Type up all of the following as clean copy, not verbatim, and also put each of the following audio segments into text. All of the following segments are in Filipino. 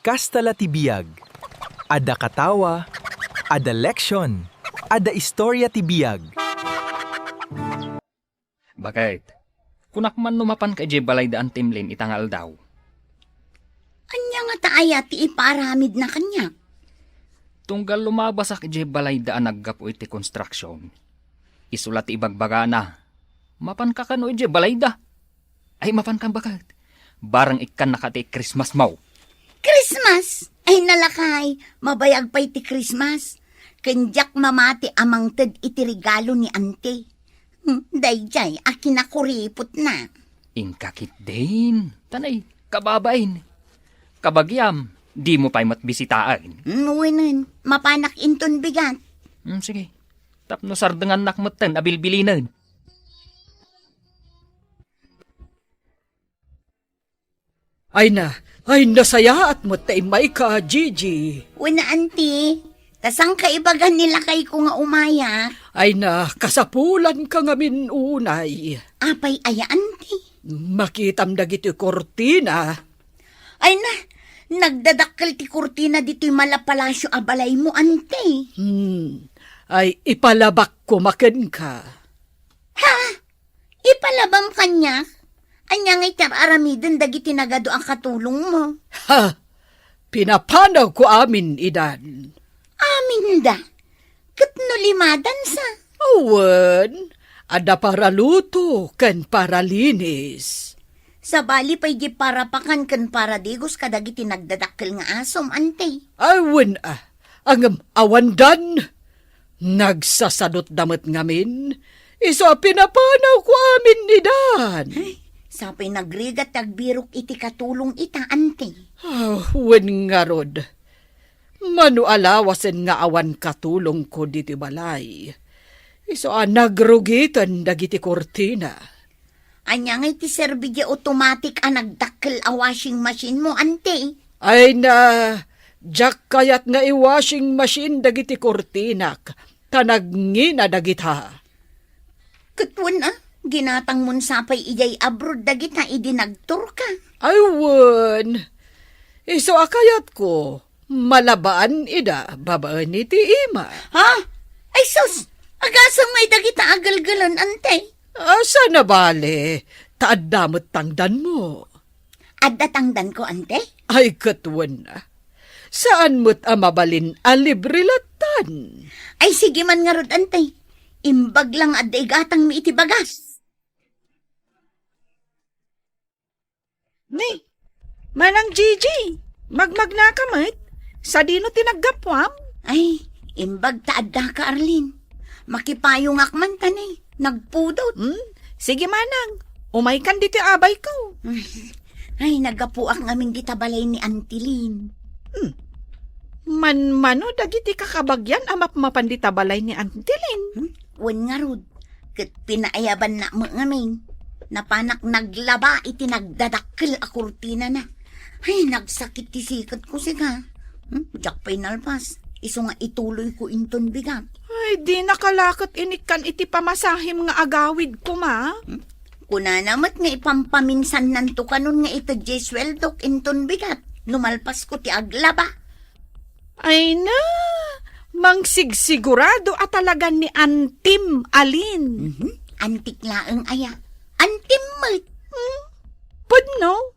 Kastala ti biyag. Ada katawa, ada leksyon, ada istorya ti biyag. Bakit? Kunak man numapan ka balay daan timlin itangal daw. Anya nga taaya ti iparamid na kanya. Tunggal lumabasak balay daan naggapo iti construction. Isulat ti ibagbaga na. Mapan ka kano balay da. Ay mapan ka bakit? Barang ikan nakati Christmas mau. Christmas! Ay nalakay, mabayag pa iti Christmas. Kenjak mamati amang ted iti regalo ni ante. Dayjay, akin na kuripot na. Inkakit din. Tanay, kababain. Kabagyam, di mo pa'y matbisitaan. Nuwinan, mapanak inton bigat. Sige, tapno sardangan nakmatan abilbilinan. Ay nasayaat mo taimay ka, Gigi. Una ante, tasang kaibagan nila kay ko nga umaya. Ay kasapulan ka ngamin unay. Apay aya ante. Makitam dagiti kortina. Ay nagdadakkel ti kurtina dito'y malapalasyo abalay mo ante. Ay ipalabak ko maken ka. Ha? Ipalabam kanya? Anya ngay aramiden dagiti nagado ang katulong mo. Ha! Pinapanaw ko amin idan. Amin da. Kat no limadan sa. Awan, ada para luto ken para linis. Sa bali pa'y di para pakan kan para digos kadagiti nagdadakkel nga asom ante. Awan ang awandan. Nagsasadot damat ngamin. Iso pinapanaw ko amin idan. Sapay nagrigat tagbirok iti katulong ita ante. Wen nga rod. Manu alawasen nga awan katulong ko diti balay. Iso nagrugitan dagiti kortina. Anya nga iti serbidya automatic ang nagdakkel a washing machine mo ante. Ay jak kayat nga i-washing machine dagiti kortinak. Tanagngina dagita. Katwan ginatang mun sapay ijay abroad dagita idinagtur ka. Aywan. Iso akayat ko. Malabaan ida babaan iti ima. Ha? Ay sus! Agasang may dagita agalgalan ante. Asa na bale? Taadamot tangdan mo. Adda tangdan ko ante? Ay katwan na. Saan mo't amabalin alibrilatan? Ay sige man nga rod ante. Imbag lang adda igatang mi iti bagas. Ni, manang Gigi, magmag na kamit. Sa dino tinaggapwam? Ay, imbag taadda ka Arlene. Makipayong akman tanay. Nagpudot. Sige manang, umay kan dito abay ko. Ay, nagapuak ngamin gitabalay ni Antilin. Mano dagiti kakabagyan amap mapandita balay ni Antilin. Wen nga rod, kat pinaayaban na mo ngamin. Napanak naglaba iti nagdadakkel a kurtina na. Ay, nagsakit ti sikat ko siga. Jak pa'y nalpas. Iso nga ituloy ko inton bigat. Ay, di nakalakot inikan iti pamasahim nga agawid ko ma. Kuna namat nga ipampaminsan nanto kanon nga ito jesweldok inton bigat. Numalpas ko ti aglaba. Ay na, mangsigsigurado at talagan ni Antim Alin. Antik laeng aya. Antimmet. Pudno,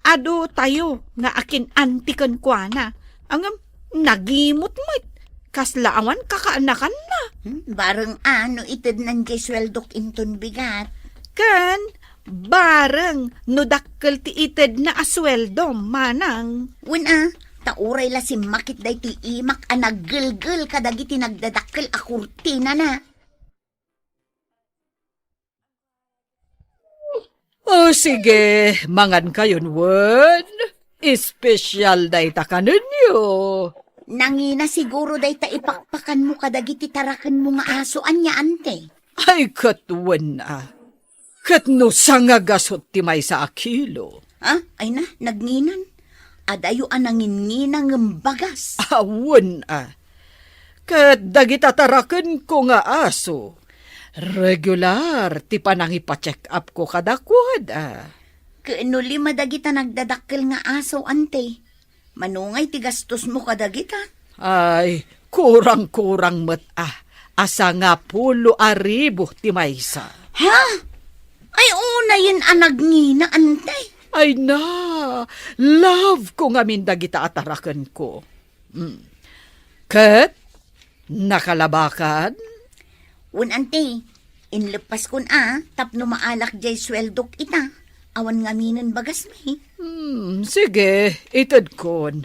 ado tayo nga akin antikan kwa na. Ang nagimot-mot, kaslaawan kakaanakan na. Bareng ano itid ng jesweldok inton bigat. Kan, bareng nudakkel ti ited na asweldo, manang. Wala, tauray la si makit day ti imak a naggulgul kadagiti nagdadakkel a kurtina na. O sige, mangan kayon wen. Espesyal day takanan nyo. Nangina siguro day ta ipakpakan mo kadagiti tarakan mo nga asoan niya ante. Ay katwan na. Katno sangagasot ti may sa akilo. Ay na, nagnginan. Adayo ananginginang ng bagas. Awan Kat dagitataraken ko nga aso. Regular ti panang ipa-check up ko kadakwad Kaano lima dagita nagdadakkel nga aso ante. Manungay ti gastos mo kadagit ha. Ay, kurang-kurang met asa nga 10,000 ti maysa. Ha? Ay una yun anag na antay. Ay na, love ko nga mindagita atarakan ko. Kat, nakalabakan? Un ante, inlepas kun tapno maalak jay sweldok ita. Awan nga minan bagas may. Sige, itad kon.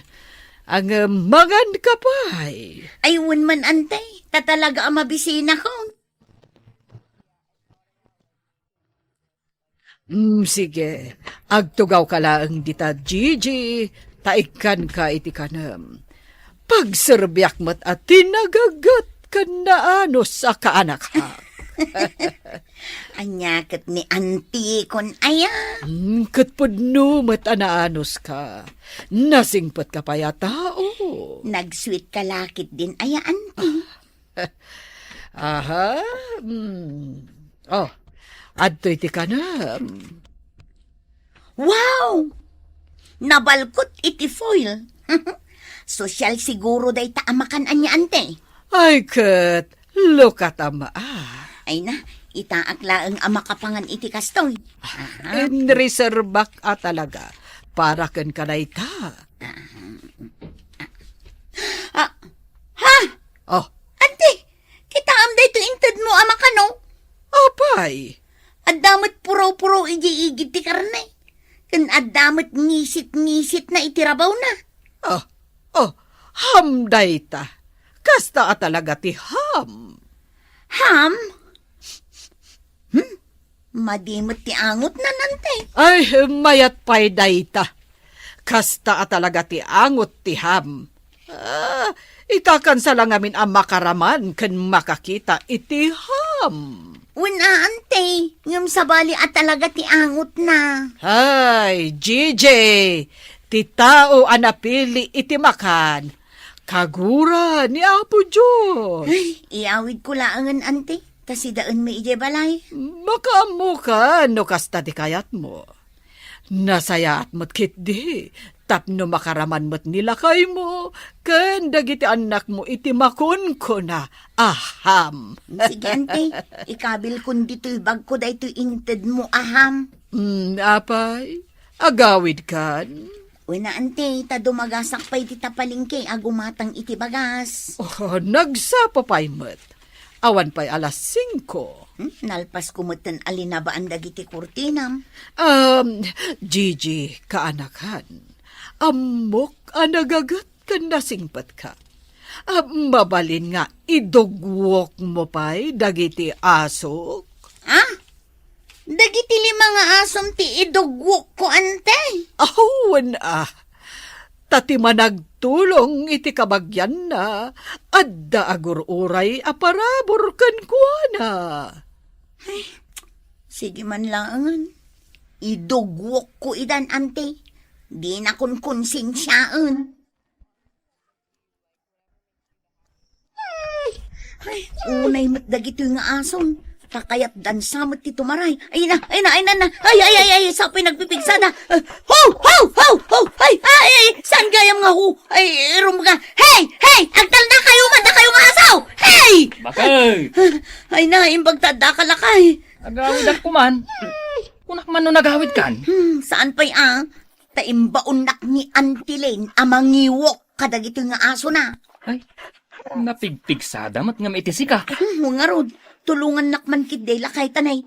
Ang mangan ka pa'y. Ay un man ante, tatalaga ang mabisina ko. Sige, agtugaw ka lang dita, Gigi. Taikan ka iti kanam. Pagserbiak mat at tinagagat ka na ano sa kaanak ha. Anyakat ni auntie kon aya. Katpudno mat anaanos ka. Nasingpat ka pa tao. Nagsweet ka lakit din aya auntie. Aha. Oh, adto iti kanam. Wow! Nabalkot iti foil. Sosyal siguro day taamakan anya ante. Ay kat, lokatama Ay na, itaakla ang amakapangan iti kastoy. Inreserbak talaga. Para kan kanay ta. Ha? Oh, Ante, kita am day to inted mo amakano. apay. Adamot puro-puro igi-igid ti karne. Kan adamot ngisit-ngisit na itirabaw na. Hamday ta. Kasta talaga ti ham. Ham? Madimot ti angot na nante. Ay, mayat pay dayta. Kasta talaga ti angot ti ham. Itakan sa lang amin ang makaraman kan makakita iti ham. Una ante, ngam sabali at talaga ti angot na. Ay, GJ, ti tao anapili iti makan. Kagura ni Apo Diyos. Ay, iawid ko laangan ante. Kasi daan may ije balay. Makamu ka, no kasta di kayat mo. Nasayaat mo't kit di. Tapno makaraman mo't nilakay mo. Kan dagiti anak mo iti makon ko na aham. Sige ante, ikabil kundi to'y bag ko da ito inted mo aham. Apay, agawid kan. Una ante, ta dumagasak pa iti tapalingke agumatang iti bagas. Oh, nagsapapay mo't. Awan pa'y 5:00. Nalpas kumutan alinabaan dagiti kurtinam. Gigi, kaanakan. Amok anagagat kan nasingpat ka. Mabalin nga, idugwok mo pa'y dagiti asok. Dagiti 5 nga asom ti idugwok ko ante. Awan Tati managtulong iti kabagyan na, adda agururay aparabor kan kuana. Sige man langan. Idugwok ko idan ante. Di na kun konsensyaan. Ay, unay mat dagito nga asom. Kakayat dan samot ti tumaray. Ay na. Ay, sapay nagpipigsada. Ay, saan gayam nga ho? Ay, rumga. Hey, agtal na kayo man na kayo nga asaw. Hey! Bakay! Ay na, imbag tada ka lakay. Agawid ako man. Kunak man no nagawid kan. Saan pa'y taimbaon nak ni Auntie Lane amangiwok kadagito nga aso na. Ay, napigpigsada mat nga maitisi ka. Nga rod, tulungan nakman kit day lakay tanay.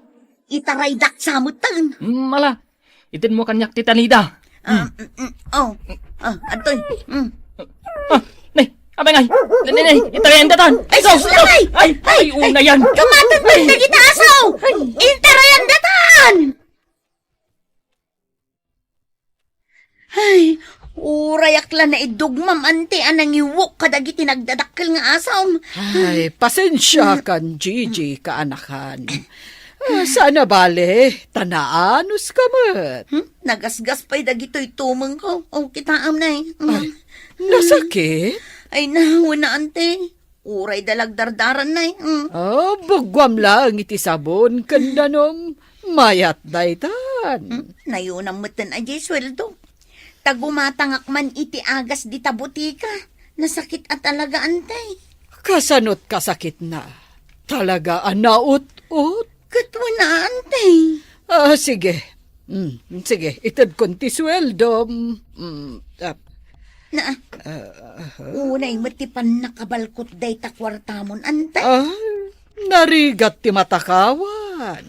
Itaray dak samot tan. Mala, itin mo kanyak titanida. Antoy. Nay, abay ngay. Nay, itarayan datan. Ay, sus lakay! Ay, una yan. Kamatan man dagita asaw! Intarayan datan! Ay, urayak la na idugmam ante anang iwok kadagiti nagdadakkel nga asaw. Ay, pasensya kan, Gigi, kaanakan. Sana bale, tanaanos ka mat. Nagasgas pa'y dagito'y tumang ko. Kitaam na eh. Nasakit? Ay, nahawa na ante. Uray dalagdardaran na eh. Bugwam lang iti sabon kandanom. Mayat daytan. Nayunang matan ajay sweldo. Tagumatangak man iti agas di tabutika. Nasakit at talaga antay. Kasanot kasakit na. Talaga anaut-ut. Katwa na antay. Sige. Sige, itad kon ti sweldo. Na, unay matipan nakabalkot day takwartamon antay. Narigat ti matakawan.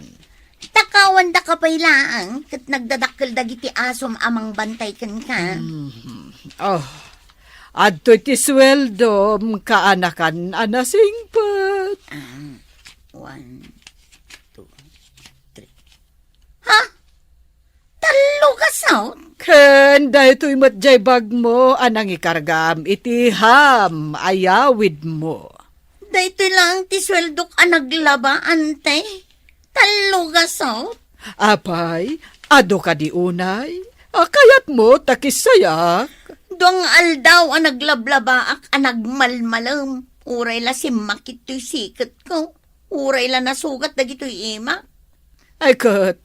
Takawan da kapay laang, kat nagdadakkel dagiti asom amang bantay kan ka. Adto ti sweldo, kaanakan anasingpat. 1, 2, 3. Ha? Talo ka saot? Ken, dahito'y matjay bag mo, anang ikargam, iti ham, ayawid mo. Dahito lang ti sweldok naglaba, antay. Talo ka saot? Apay, ado ka di unay, kayat mo takisayak. Duang aldaw naglablabaak nagmalmalam. Uray la simakit to'y sikat ko. Uray la nasugat dagito'y ima. Ay kat,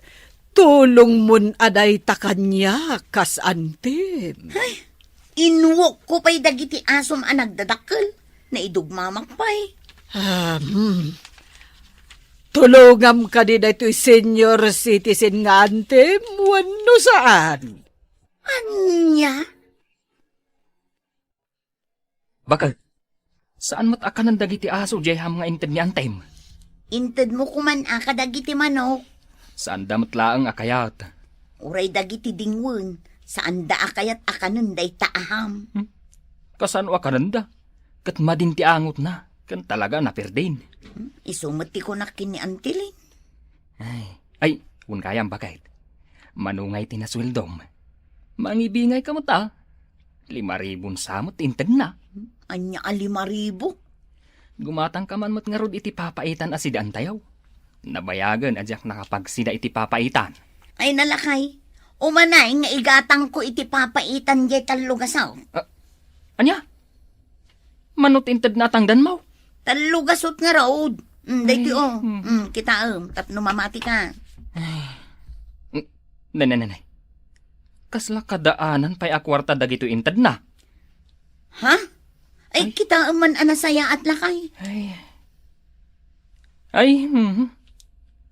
tulong mun aday takanya kas antim. Inwok ko pa'y dagiti asom nagdadakkel. Naidugmamakpay. Tulungam ka di daytoy senior citizen nga antim, wano saan? Anya? Bakal, saan mat akanan dagiti aso jay ham nga inted ni Antem? Inted mo kuman dagiti manok. Saan damat laang akayat? Uray dagiti dingwen. Saan da akayat akanon day taaham. Kasano akanan da? Kat madin ti angot na, kan talaga naperdin. Isumati ko na kini Antilin. Ay, kung kayang bakit. Manungay tinaswildom. Mangibingay ka mo ta. 5,000 samot inted na. Anya 5,000. Gumatang ka man mat nga rod iti papaitan asidaan tayaw. Nabayagan adyak nakapagsida iti papaitan. Ay nalakay. Umanay nga igatang ko iti papaitan jay talugasaw. Anya? Manot inted natangdan mo? Talugasot nga raod. Dahiti kita tapno mamati ka. Nanay. Kasla kadaanan pa'y akwarta dagito inted na. Ha? Ay kita man anasaya at lakay.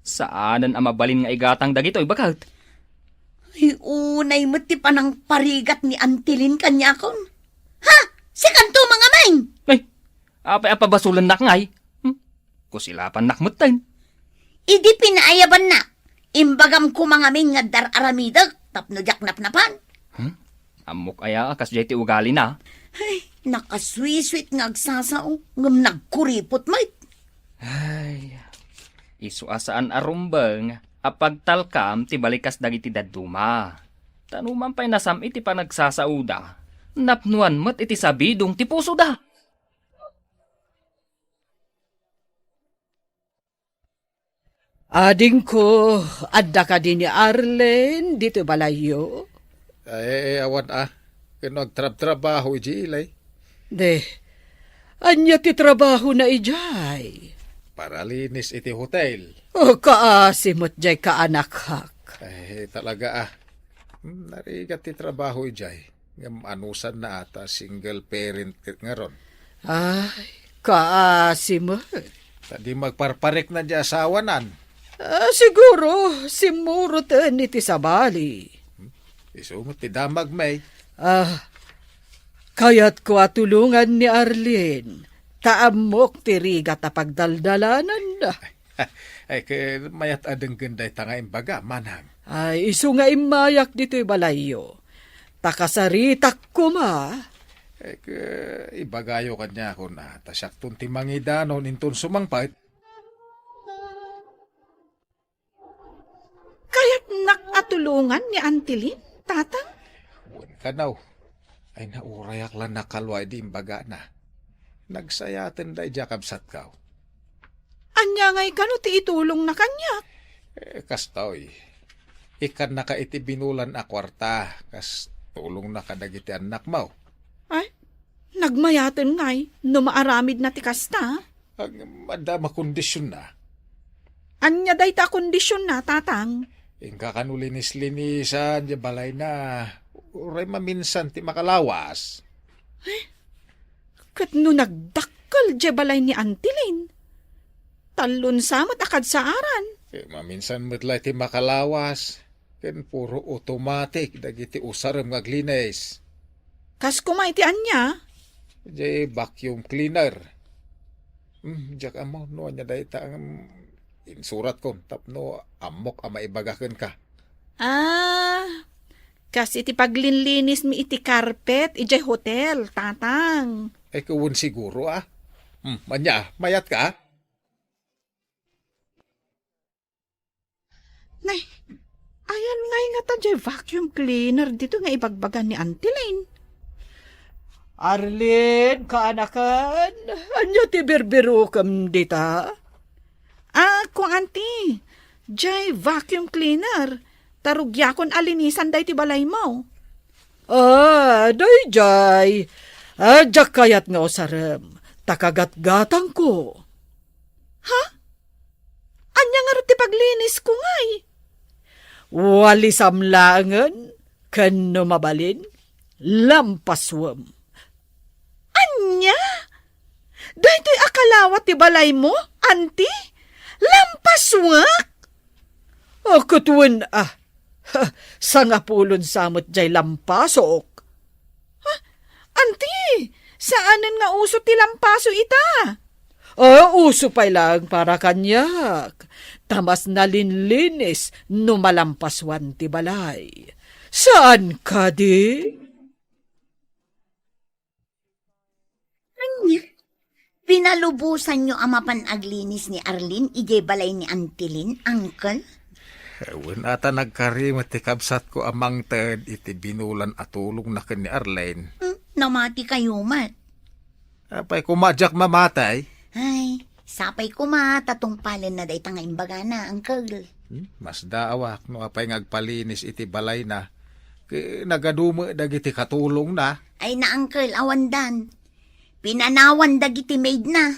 Saanan ang mabalin nga igatang dagito, bakit? Ay unay mati pa ng parigat ni Antilin kanya kon. Ha? Si kanto mga main! Ay, apay apabasulan nak ngay. Kusilapan nakmutin. Idi pinaayaban na. Imbagam ko mga main nga dar aramidag. Tapno jak napnapan. Amok aya kas jay ti ugali na. Ay, nakaswiswit nga agsasao. Ngam nagkuripot mait. Ay, isu asaan arumbang. Apagtalkam ti balikas dagiti daduma. Tanuman pa'y nasam iti pa nagsasauda. Napnuan mo't iti sabidong ti puso da. Ading ko, adda ka din ni Arlen, dito balayo. Ay, awan Kano agtrab-trabaho ilay. De, anya ti trabaho na ijay. Para linis iti hotel. O kaasimot jay kaanak hak. Ay, talaga narigat ti trabaho ijay. Ngam anusan na ata single parent nga ron. Ay, kaasimot. Tadi magparparek na di asawanan. Siguro, simuro ten iti sabali. Isumot ti damag may. Kaya't ko atulungan ni Arlene. Taamok ti rigat a pagdaldalanan na. Ay, mayat adeng ganday tanga imbaga, manang. Ay, iso nga imayak dito'y balayo. Takasaritak ko ma. Ay, ibagayo kanya ako na. Tasyak tunti mangidanon inton sumangpait. Kaya't nakatulungan ni Antilin, tatang? Buwan kanaw. Ay naurayak lang nakalway di imbaga na. Nagsayaten day jakabsat kaw. Anya ngay kano ti itulong na kanya. Kastoy. Ikan na ka iti binulan a kwarta. Kas tulong na kadagiti anak mo. Ay, nagmayaten ngay, no maaramid na ti kasta. Ang madama kondisyon na. Anya day ta kondisyon na, tatang. Ingka kanulinis-linisan, di balay na. uray maminsan ti makalawas. Kat no nagdakkel je balay ni Antilin. Talon samot akad sa aran. Maminsan metlay ti makalawas. Ken puro automatic dagiti usarem nga glines. Kas kumaitian niya. Jay vacuum cleaner. Jak amo no nya dayta ang insurat ko tapno amok ama ibagaken ka. Kas iti paglinlinis mi iti carpet, ijay hotel, tatang. Ay kuwun siguro Manya, mayat ka? Nay, ayan nga ta jay vacuum cleaner dito nga ibagbagan ni Auntie Lane. Arlene, kaanakan, anyo ti birbiro kam dita? Kung Auntie, jay vacuum cleaner. Tarugyakon alinisan day ti balay mo. Day. Jak kayat nga osarem, takagat-gatang ko. Anya nga ro ti paglinis ko ngay. Wali samlangan, ken no mabalin, lampaswam. Anya? Dahito'y akalawat ti balay mo, Auntie? Lampaswak? Kutwen sangapulon samot jay lampasok. Auntie, saanan nga uso ti lampaso ita? Uso pa'y lang para kanyak. Tamas na linlinis no malampaswan ti balay. Saan ka di? Anya? Pinalubusan nyo ang mapanaglinis ni Arlene, ijay balay ni Antilin, Uncle? Ewan ata nagkarimat ti kabsat ko amang ted iti binulan at tulong na ken ni Arlene. Namati kayo mat. Apay kumadyak mamatay. Ay, sapay ko tatong palin na day tanga imbaga na, Uncle. Mas daawak no apay ngagpalinis iti balay na. Nagadumo dagiti katulong na. Ay na, Uncle, awandan. Pinanawan dagiti maid na.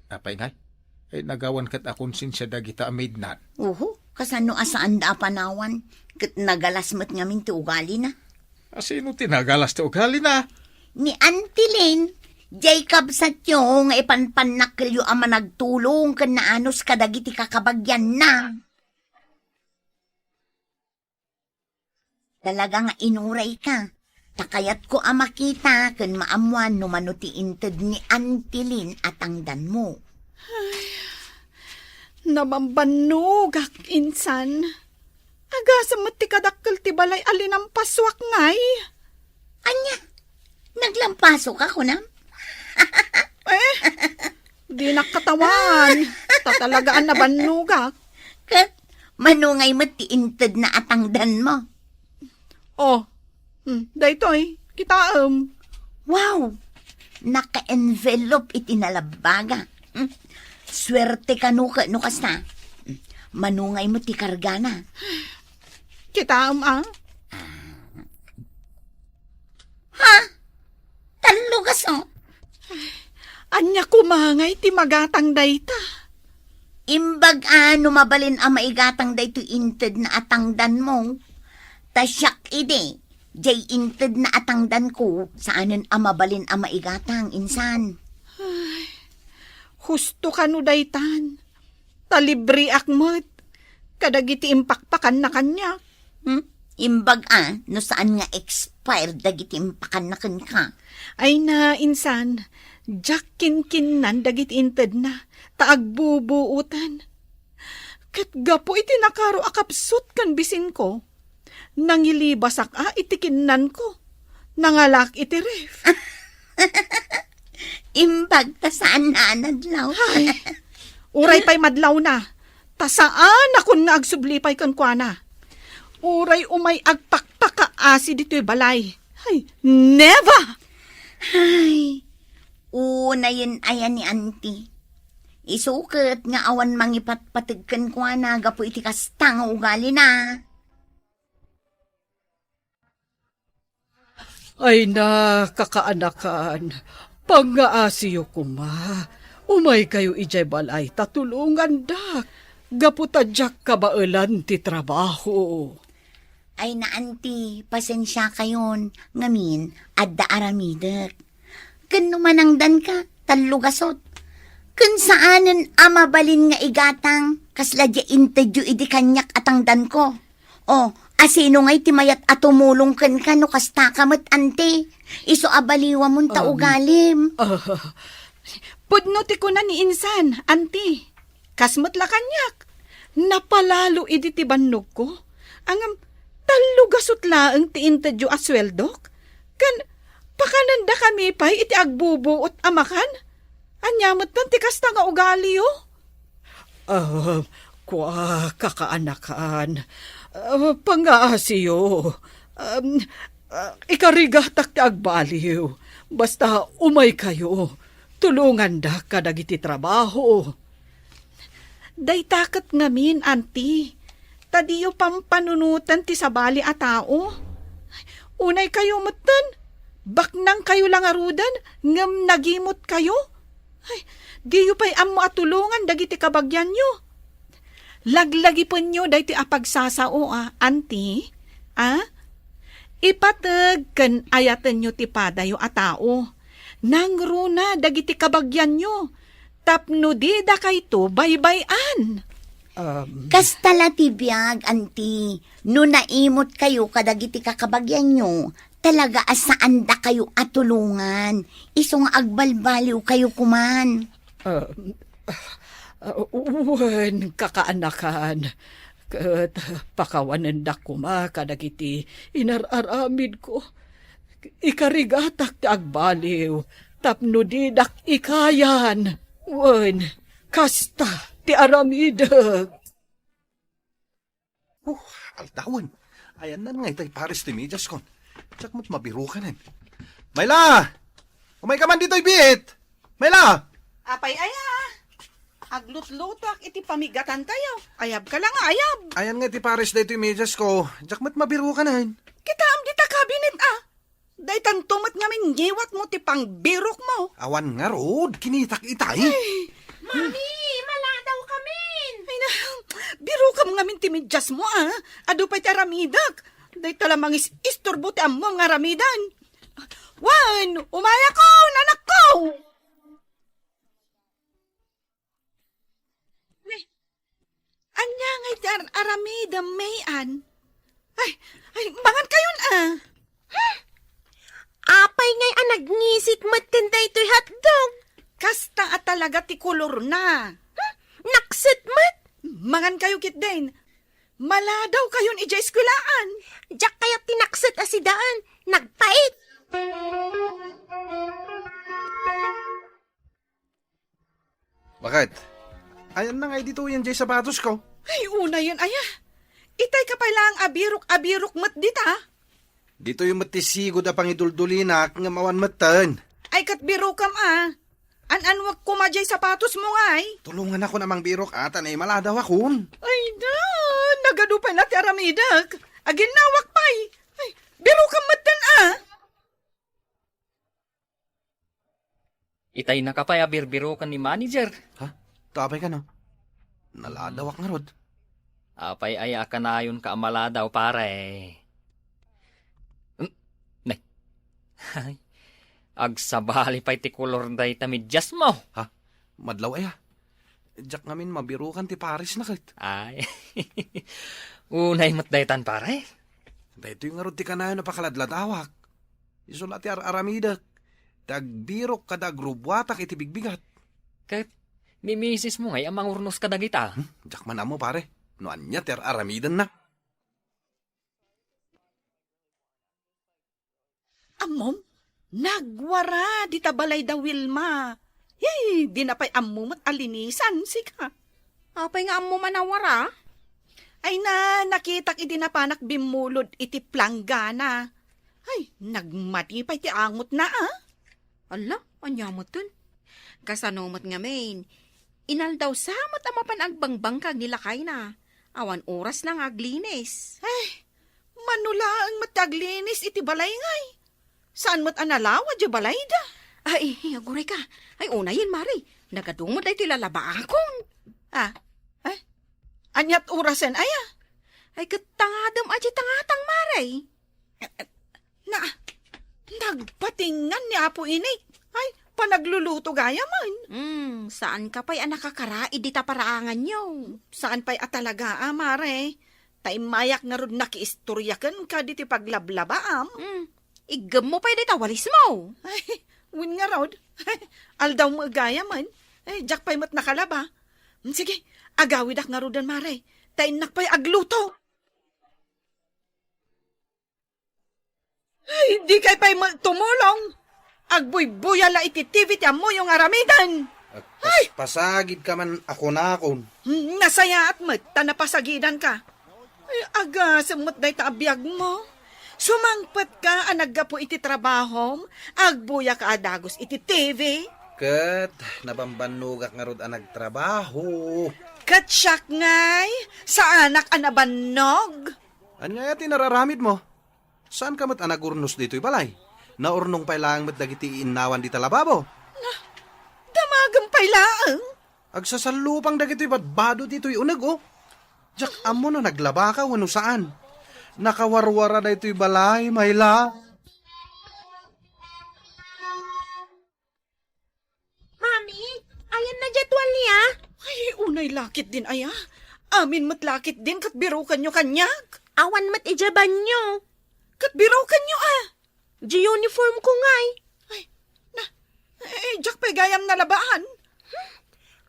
Apay ngay. Ay nagawan kat akon sinsya dagita amid nan. Kasano asaan da panawan? Kat nagalasmat ngamin ti ugali na. Sino tinagalas ti ugali na? Ni Auntie Lane, Jacob Satyo nga ipanpanakilyo ama nagtulong kan naanos kadagiti kakabagyan na. Talaga nga inuray ka. Takayat ko ang makita kan maamuan no manuti inted ni Auntie Lane at angdan mo. Namambanugak, insan. Agasa ti kadakkel ti balay alinang paswak ngay. Anya, naglampaso ka ko na? Di nakatawan. Tatalagaan na banugak. Kat, manungay mo ti inted na atangdan mo. Daytoy, kita Wow! Naka-envelope itinalabaga. Swerte ka no kasta. Manungay mo ti kargana. Kita Ha? Talugas o? Anya kumangay ti magatang dayta. Imbag mabalin ang maigatang dayto inted na atangdan mo. Tasyak ide, jay inted na atangdan ko, saanan ang mabalin ang maigatang insan. Husto ka no daytan. Talibri akmat. Kadagiti impakpakan na kanya. Imbag no saan nga expired dagiti impakan na ka. Ay na, insan, jak kinkinan dagiti inted na, taagbubuutan. Kat gapo iti nakaro akapsut kan bisin ko. Nangilibasak itikinan ko. Nangalak iti ref. Imbag ta saan na nadlaw. Ay, uray pa'y madlaw na. Tasaan akon nga agsublipay kan kwa na. Uray umay agpakpakaasi dito'y balay. Ay, never! Ay, una yun ayan ni Auntie. Isukat nga awan mangipatpatigkan ko na gapo iti kasta nga ugali na. Ay na, kakaanakan, pangaasiyo kuma. Umay kayo ijay balay, tatulungan dak. Gaputadyak kabailan ti trabaho. Ay na anti, pasensya kayon. Ngamin, adda aramidek. Kano manangdan ka, talugasot. Kun saanen amabalin nga igatang, kasla di interview idi kanyak atangdan ko. O, asino nga'y timayat at tumulong kan ka no kasta kamot ante. Iso abaliwa mong taugalim. Pudno ti ko na ni insan, anti. Kasmot la kanyak. Napalalo idi ti bannog ko. Angam, talugasot laeng ti interview asweldok. Kan, pakananda kami pa'y iti agbubuot amakan. Anyamot tan ti kasta nga ugali yo. Kwa kakaanakan. Pangaasiyo. Ikarigatak ti agbaliw. Basta umay kayo. Tulungan da kadagiti trabaho. Daytakat ngamin, anti. Tadiyo pampanunutan ti sabali a tao. Unay kayo matan. Baknang kayo lang arudan, ngam nagimot kayo. Ay, diyo pa'y amo atulungan dagiti kabagyan nyo. Laglagi po nyo dahi ti apagsasao, anti. Ipatag kan ayatan nyo ti padayo a tao. Nangruna dagiti kabagyan nyo. Tapno di da kayto baybayan. Kastala ti biyag, anti. No naimot kayo kadagiti kakabagyan nyo, talaga asaan da kayo atulungan. Isong agbalbaliw kayo kuman. Wen kakaanakan. Kat pakawanan da kuma kadagiti inararamid ko. Ikarigatak ti agbaliw. Tapno di dak ikayan. Wen kasta ti aramidag. Altawan. Ayan na nga itay pares ti medyas kon. Tsak mo't mabiro ka nin. Mayla! Umay ka man dito'y bit! Mayla! Apay aya. Aglut-lutak iti pamigatan tayo. Ayab ka lang, ayab. Ayan nga iti pares dito'y medyas ko. Tsak mo't mabiro ka nin. Kita am di ta kabinet Day tantumat nga min ngiwat mo ti pangbirok mo. Awan nga rod, kinitak itay. Mami, maladaw kamin! Ay na, biro kam nga min ti medyas mo Ado pa'y ti aramidak. Day talamang isturbo ti ammo nga ramidan. Wan, umaya ko, nanak ko! Anya ngay ti aramida mayan. Ay, mangan kayon Apay ngay nagnisit matinday to'y hotdog. Kasta at talaga ti kulor na. Naksit mat. Mangan kayo kit din. Maladaw kayon ija eskwelaan. Diyak kaya tinaksit asidaan. Nagpait. Bakit? Ayan na nga dito yung jay sapatos ko. Ay, una yun, aya. Itay ka pa lang abirok mat dita. Dito yung matisigod a pangiduldulinak nga mawan matan. Ay, kat biro kam An-anwag kumadyay sapatos mo ay. Tulungan ako namang birok atan ay maladaw akon. Ay na, nagadupay na ti aramidak. Agin nawak pa'y. Ay, biro kam matan Itay na kapay abirbiro kan ni manager. Ha? Tapay ka no? Naladawak nga rod. Apay ay akanayon ka amala daw pare. Nay. Agsabali pa'y ti kulor day tamidjas mo. Ha? Madlaw ay ha? Diyak ngamin mabirukan ti Paris na kit. Ay. Unay matdaytan pare. Dito yung nga rod ti kanayon na pakaladladawak. Isulat ti aramidak. Tagbirok kada grubwatak iti bigbigat. Kahit ni misis mo ngay amang urnos kadagita. Diyak man amo pare. No anya ti aramidan na. Amom, nagwara di tabalay da Wilma. Yay, di na pa'y amumot alinisan, sika. Apay nga mo manawara? Ay na, nakitak iti napanak bimulod iti planggana. Ay, nagmatipay ti angot na Ala, anya mo dun? Kasanomot nga main. Inal daw samot amapan agbangbang kag nilakay na. Awan oras lang aglinis. Manula ang mataglinis iti balay ngay. Saan mo't analawa di balay da? Ay, aguray ka. Ay, una yun, Mari. Nagadumot ay tilalaba akong. Anyat orasen aya. Ay, katangadam aja tangatang maray. Na, nagpatingan ni Apo Inay. Ay, panagluluto gaya man. Saan ka pa'y nakakarai di ta paraangan nyo? Saan pa'y atalaga, mare? Tay mayak nga rod nakiistoryakan ka di ti paglablabaam. Igam mo pa'y di ta walis mo. Ay, win nga rod. Aldaw mo gaya man. Ay, jak pa'y mat nakalaba. Sige, agawid ak nga rodan, mare. Tay nak pa'y agluto. Ay, di kay pa'y tumulong. Agbuy-buyala iti TV ti mo yung aramidan. Pasagid ka man ako na akon. Nasaya at mat, tanapasagidan ka. Ay, aga, samot day taabiyag mo. Sumangpat ka, anagga po iti trabahom, agbuya ka adagos iti TV. Kat, nabambanugak nga rod ang nagtrabaho. Katsyak ngay, sa anak anabannog. Anya yati nararamid mo? Saan ka mat anagurnos dito'y balay? Naurnong pa lang mat dagiti inawan di talababo. Damagang pailaang. Agsasalupang dagito'y badbado dito'y unag oh. Jak amo na naglaba ka wano saan. Nakawarwara na ito'y balay, Mayla. Mami, ayan na jadwal niya. Ay, unay lakit din aya. Amin mat lakit din, katbirukan nyo kanyak. Awan mat ijaban nyo. Katbirukan nyo ah. Di uniform ko ngay. Jak pa'y gayam na labaan.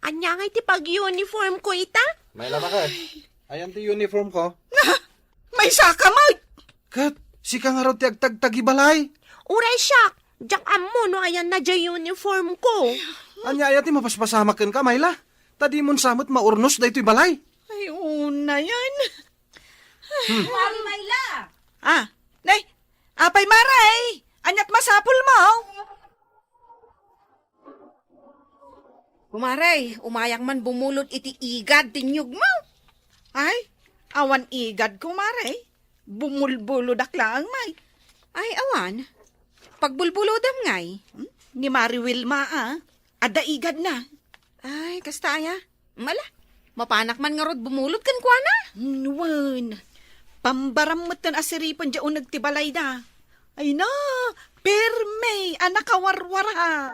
Anya ngay ti pag-uniform ko ita? Mayla bakit? Ayan ti uniform ko. May saka mat. Kat, si ka nga raw ti agtagtagi balay. Uray siya. Diyak amo no ayan na di uniform ko. Anya ayati mapaspasamakan ka, Mayla. Tadi mon samot maurnos da ito'y balay. Ay, una yan. Mami Mayla. Ah, nay, apay maray. Anyat masapul mo. Kumaray, umayang man bumulot iti igad tinyog mo. Ay, awan igad ko maray. Bumulbulodak lang may. Ay, awan. Pagbulbulodam ngay. Ni Mari Wilma ah. Ada igad na. Ay, kasta aya. Mala, mapanak man nga rod bumulot kan kwa na. Nuwan. Pambaram mo tan asiripan dyan nagtibalay da. Ay na, perme, anak kawarwara.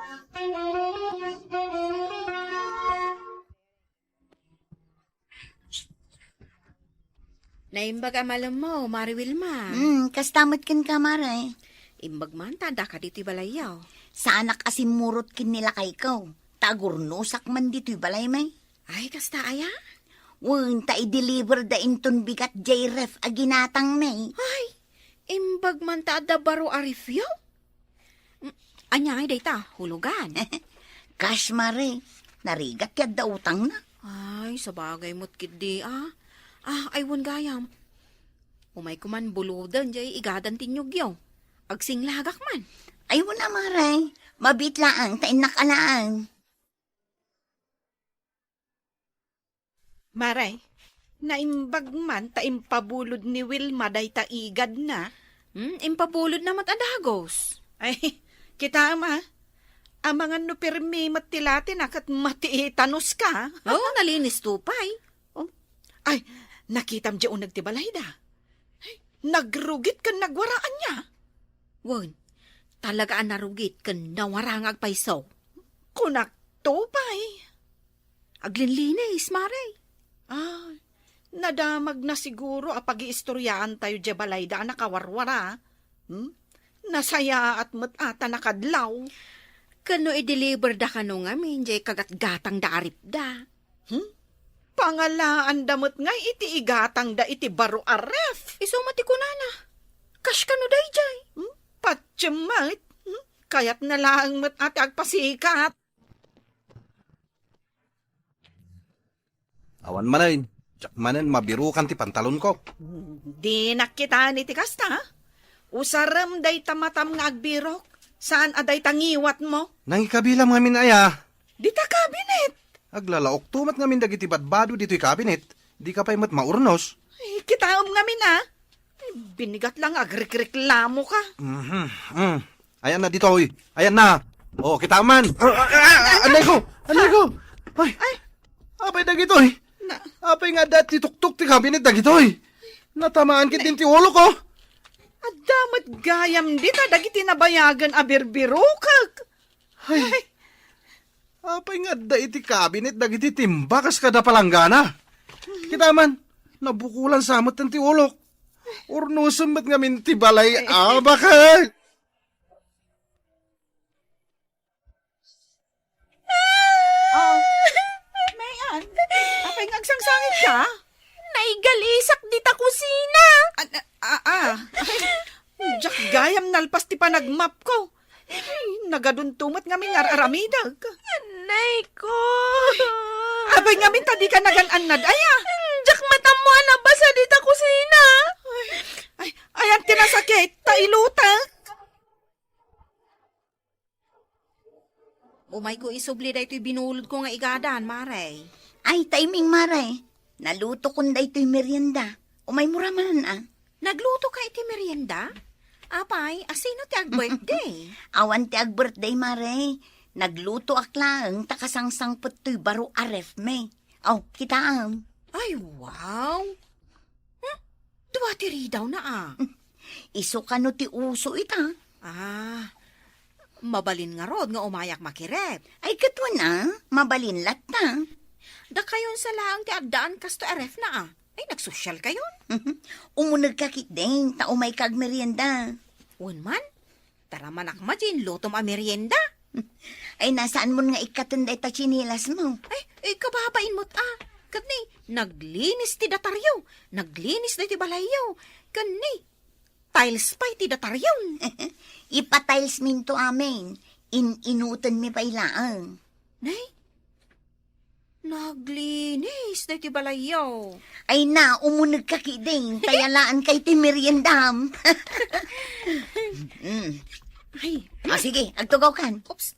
Naimbag amalam mo, Mari Wilma. Kastamot kin ka, maray. Imbag man, tada ka dito'y balayaw. Sa anak asimurot kin nila kay ikaw. Tagurnusak man dito'y balay may. Ay, kasta aya? Wan, ta i-deliver da inton bigat J-Ref aginatang may. Ay, imbag man tada baro arifyo? Anya ay dayta, hulugan. Cash, mare. Narigat yad da utang na. Ay, sabagay mo't kidi ah. Aywan gayam. Umay kuman buludan jay igadan tinyog yaw. Agsing lagak man. Ay, wala, maray. Mabit laang, tain nakalaang. Maray, naimbag man taimpabulod ni Wilma day taigad na. Impabulod na matadagos. Ay, kita ama. Ang mga nupirmi matilatin akat matiitanos ka. Oo, nalinis tupay. Ay, nakitam dyan nagtibalay da. Ay, nagrugit ka nagwaraan niya. Wan, talaga ang narugit kan nawarangag paisaw. Kunak tupay. Aglinlinis, Maray. Ay, nadamag na siguro apag-iistoryaan tayo dyan balay da nakawarwara. Nasaya at matata nakadlaw. Kano i-deliver da kano nga min, jay kagat-gatang da arip da. Pangalaan damot nga iti igatang da iti baro aref. Isumati ko na na. Kash kano day jay. Patyamat. Kayat na lang mat ati agpasikat. Awan manin. Jak manin mabirukan ti pantalon ko. Di nakita ni ti kasta. Usaram day tamatam nga agbirok. Saan aday tangiwat mo? Nangikabilam nga min aya. Di ta kabinet. Aglalaok tumat nga min dagiti badbado dito'y kabinet. Di ka pa'y mat maurnos. Ay, kitaom nga mina. Ay, binigat lang agrikreklamo ka. Ayan na dito, oy. Ayan na. Oh, kita man. Anay ko. Ay. Apay dagito, oy. Apay nga dati tuktok ti kabinet dagito, oy. Natamaan kit din ti ulo ko. Adamat gayam dita dagiti nabayagan a birbirukag. Ay, apay nga da iti cabinet dagiti timba kas kada palanggana. Kita man, nabukulan samot ng ti ulok. Urnusom ba't nga minti balay bakal? Oh, mayan. Apay ngagsangsangit ka? Naigalisak dita kusina. Jak gayam nalpas ti panagmap ko. Ay, nagaduntumot ngamin aramidag. Nay ko. Abay ngamin tadi ka nagananad aya. Jak matamu na basa dita kusina. Ay, ayan tinasakit, tailutak. Umay ko isubli da ito'y binulod ko nga igadan, Mare. Ay, timing Mare. Naluto kunda ito'y merienda. Umay muraman Nagluto ka iti merienda? Apay, asino ti ag-birthday? Awan ti ag birthday Mare. Nagluto aklang takasangsangpot to'y baro aref me. Aw, kita Ay, wow. Duwa ti ridaw na Iso ka no ti uso ita. Mabalin nga rod nga umayak makirep. Ay katwan mabalin latta. Da kayon sa laang ti agdaan kasto aref na Ay, nagsosyal kayon. Umunag ka kit din, taumay kag merienda. Unman, tara manak majin, lutom a merienda. Ay nasaan mo nga ikatunday ta chinilas mo? Ay, kababain mo't Kani, naglinis ti dataryaw. Naglinis na ti balayaw. Kani, tiles pa ti dataryaw. Ipatiles minto amin. Inutan mi pailaang. Nay, naglinis na ti balayaw. Ay na, umunag ka kiding. Tayalaan kay ti meriendam. Ay, Sige, agtugaw kan. oops.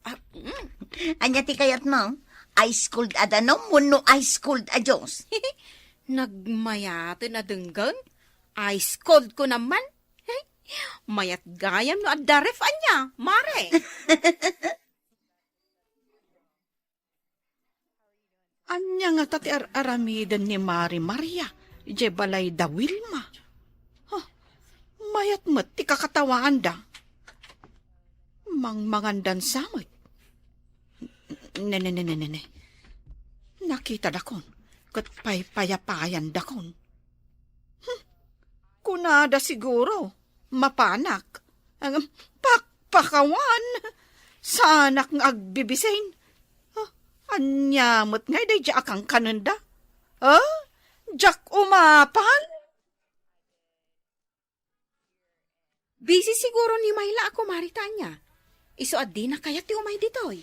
Anya ti kayat mo? Ice cold adanom, muno ice cold adyos. Nagmayate na denggan. Ice cold ko naman. Ay, mayat gayam no adaref anya, Mare. Anya nga tati aramidan ni Mari Maria. Je balay da Wilma. Mayat mat ti kakatawaan da. Mangandan samot. Ne. Nakita dakon. Kat payapayan dakon. Kunada siguro. Mapanak. Pakpakawan. Sanak ng agbibisain. Anyamot ngay day jak ang kananda. Jak umapan? Busy siguro ni Mayla ako, Maritanya. Iso adi na kaya ti umay ditoy.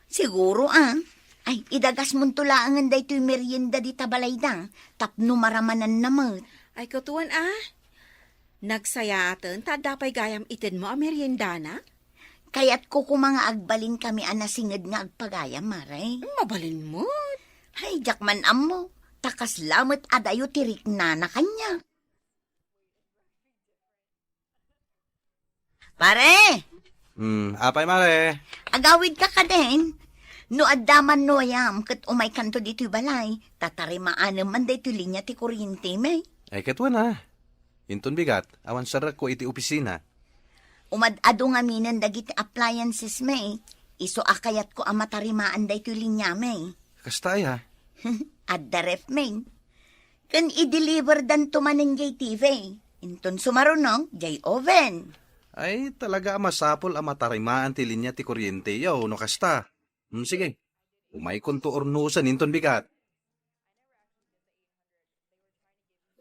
Siguro Ay, idagas mo tulaangan da ito'y merienda di tabalayda. Tapno maramanan namot. Ay, kutuan Nagsayatan, tadapay gayam itin mo a merienda na? Kaya't ko kumanga agbalin kami anasingad nga agpagayam, Mare. Mabalin mo. Ay, jakman ammo. Takas lamot adayo tirik na kanya. Pare! Apay Mare. Agawid ka din. No addaman no ayam, kat umay kanto dito'y balay, tatarimaan naman dito linya ti kuryente, may. Ay katwa na. Inton bigat, awan sarak ko iti opisina. Umadado nga minan dagiti appliances, may. Iso akayat ko ang matarimaan dito linya, may. Kasta ya. Adda ref, may. Kan i-deliver dan tumaning jay TV. Inton sumarunong, jay oven. Ay talaga masapol ang matarimaan ti linya ti kuryente yaw no kasta. Sige, umay konto ornusan inton bigat.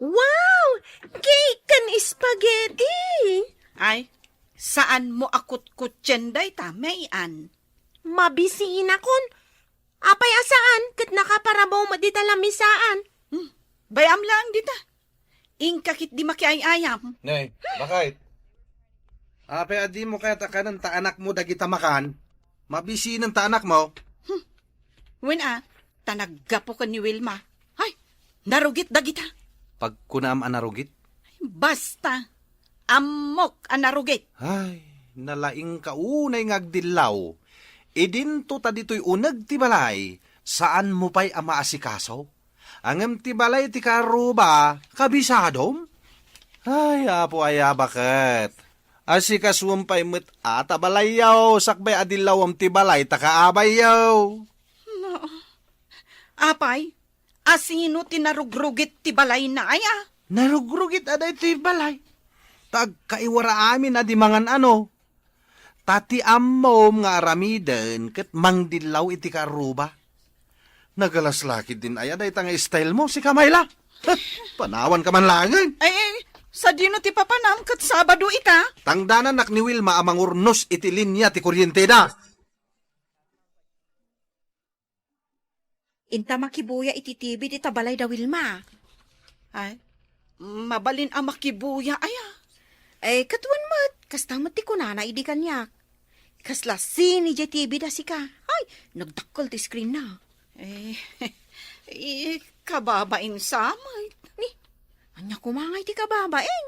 Wow! Cake kan spaghetti! Ay, saan mo akot kutsenday ta, mayan? Mabisiin akon. Apay asaan, kat nakaparabaw mo dita lamisaan. Bayam lang dita. Ingkakit di makiayayam. Nay, bakit? Apay adi mo kaya takanan ta anak mo dagita makan. Mabisi ng ta anak mo. When tanaggapo ka ni Wilma. Ay, narugit dagita. Pag kunaam anarugit. Basta, amok anarugit. Ay, nalaing kaunay ngagdilaw. Idinto ta dito'y unag ti balay. Saan mo pa'y ama asikaso? Angem ti balay ti karuba, kabisadom? Ay, apo ay bakit? Asikasumpay met ata balayaw, sakbay adilawam ti balay, takaabayaw. Apay, asino tinarugrugit ti balay na ay ah? Narugrugit aday ti balay. Tag kaiwara amin adi mangan ano. Tati ammom nga aramiden ket mangdilaw iti karuba. Nagalaslakid din ay aday tanga style mo si Kamayla. Panawan ka man langan. Ay, sa dino ti papanam kat Sabado ita? Tangdanan nak ni Wilma amang urnos iti linya ti kuryente na. Inta makibuya iti TV di tabalay da Wilma. Ay, mabalin ang makibuya ay ah. Ay, katuan mat, kastamot ti kunana idi kanyak. Kasla sini di TV da si ka. Ay, nagdakkel ti screen na. Kababain samay. Ni, anya kumangay ti kababaeng.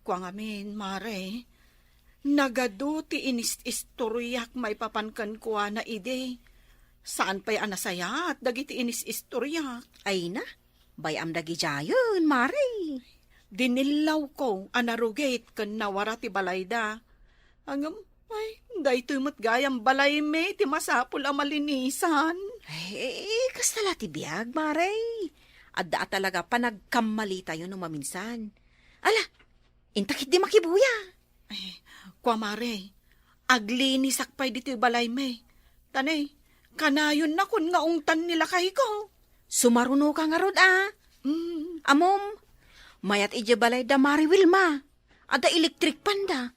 Kwa ngamin, mare. Nagado ti inis-istoryak may papankan ko na ide. Saan pa'y anasaya at dagiti inis-istoryak? Ay na, bayam dagi jayon, mare. Dinilaw ko anarugate kan nawara ti balayda. Angam, ay, daytoy mat gayam balay me ti masapul ang malinisan. Kastala ti biyag, mare. Adda talaga pa nagkamali tayo no maminsan. Ala, intakit di makibuya. Kwa mare, aglinis akpay dito balay me. Tanay, kanayon na kun nga ungtan nila kay ko. Sumaruno ka nga rod, ah. Amom, mayat ije balay da Mari Wilma. Ada electric panda.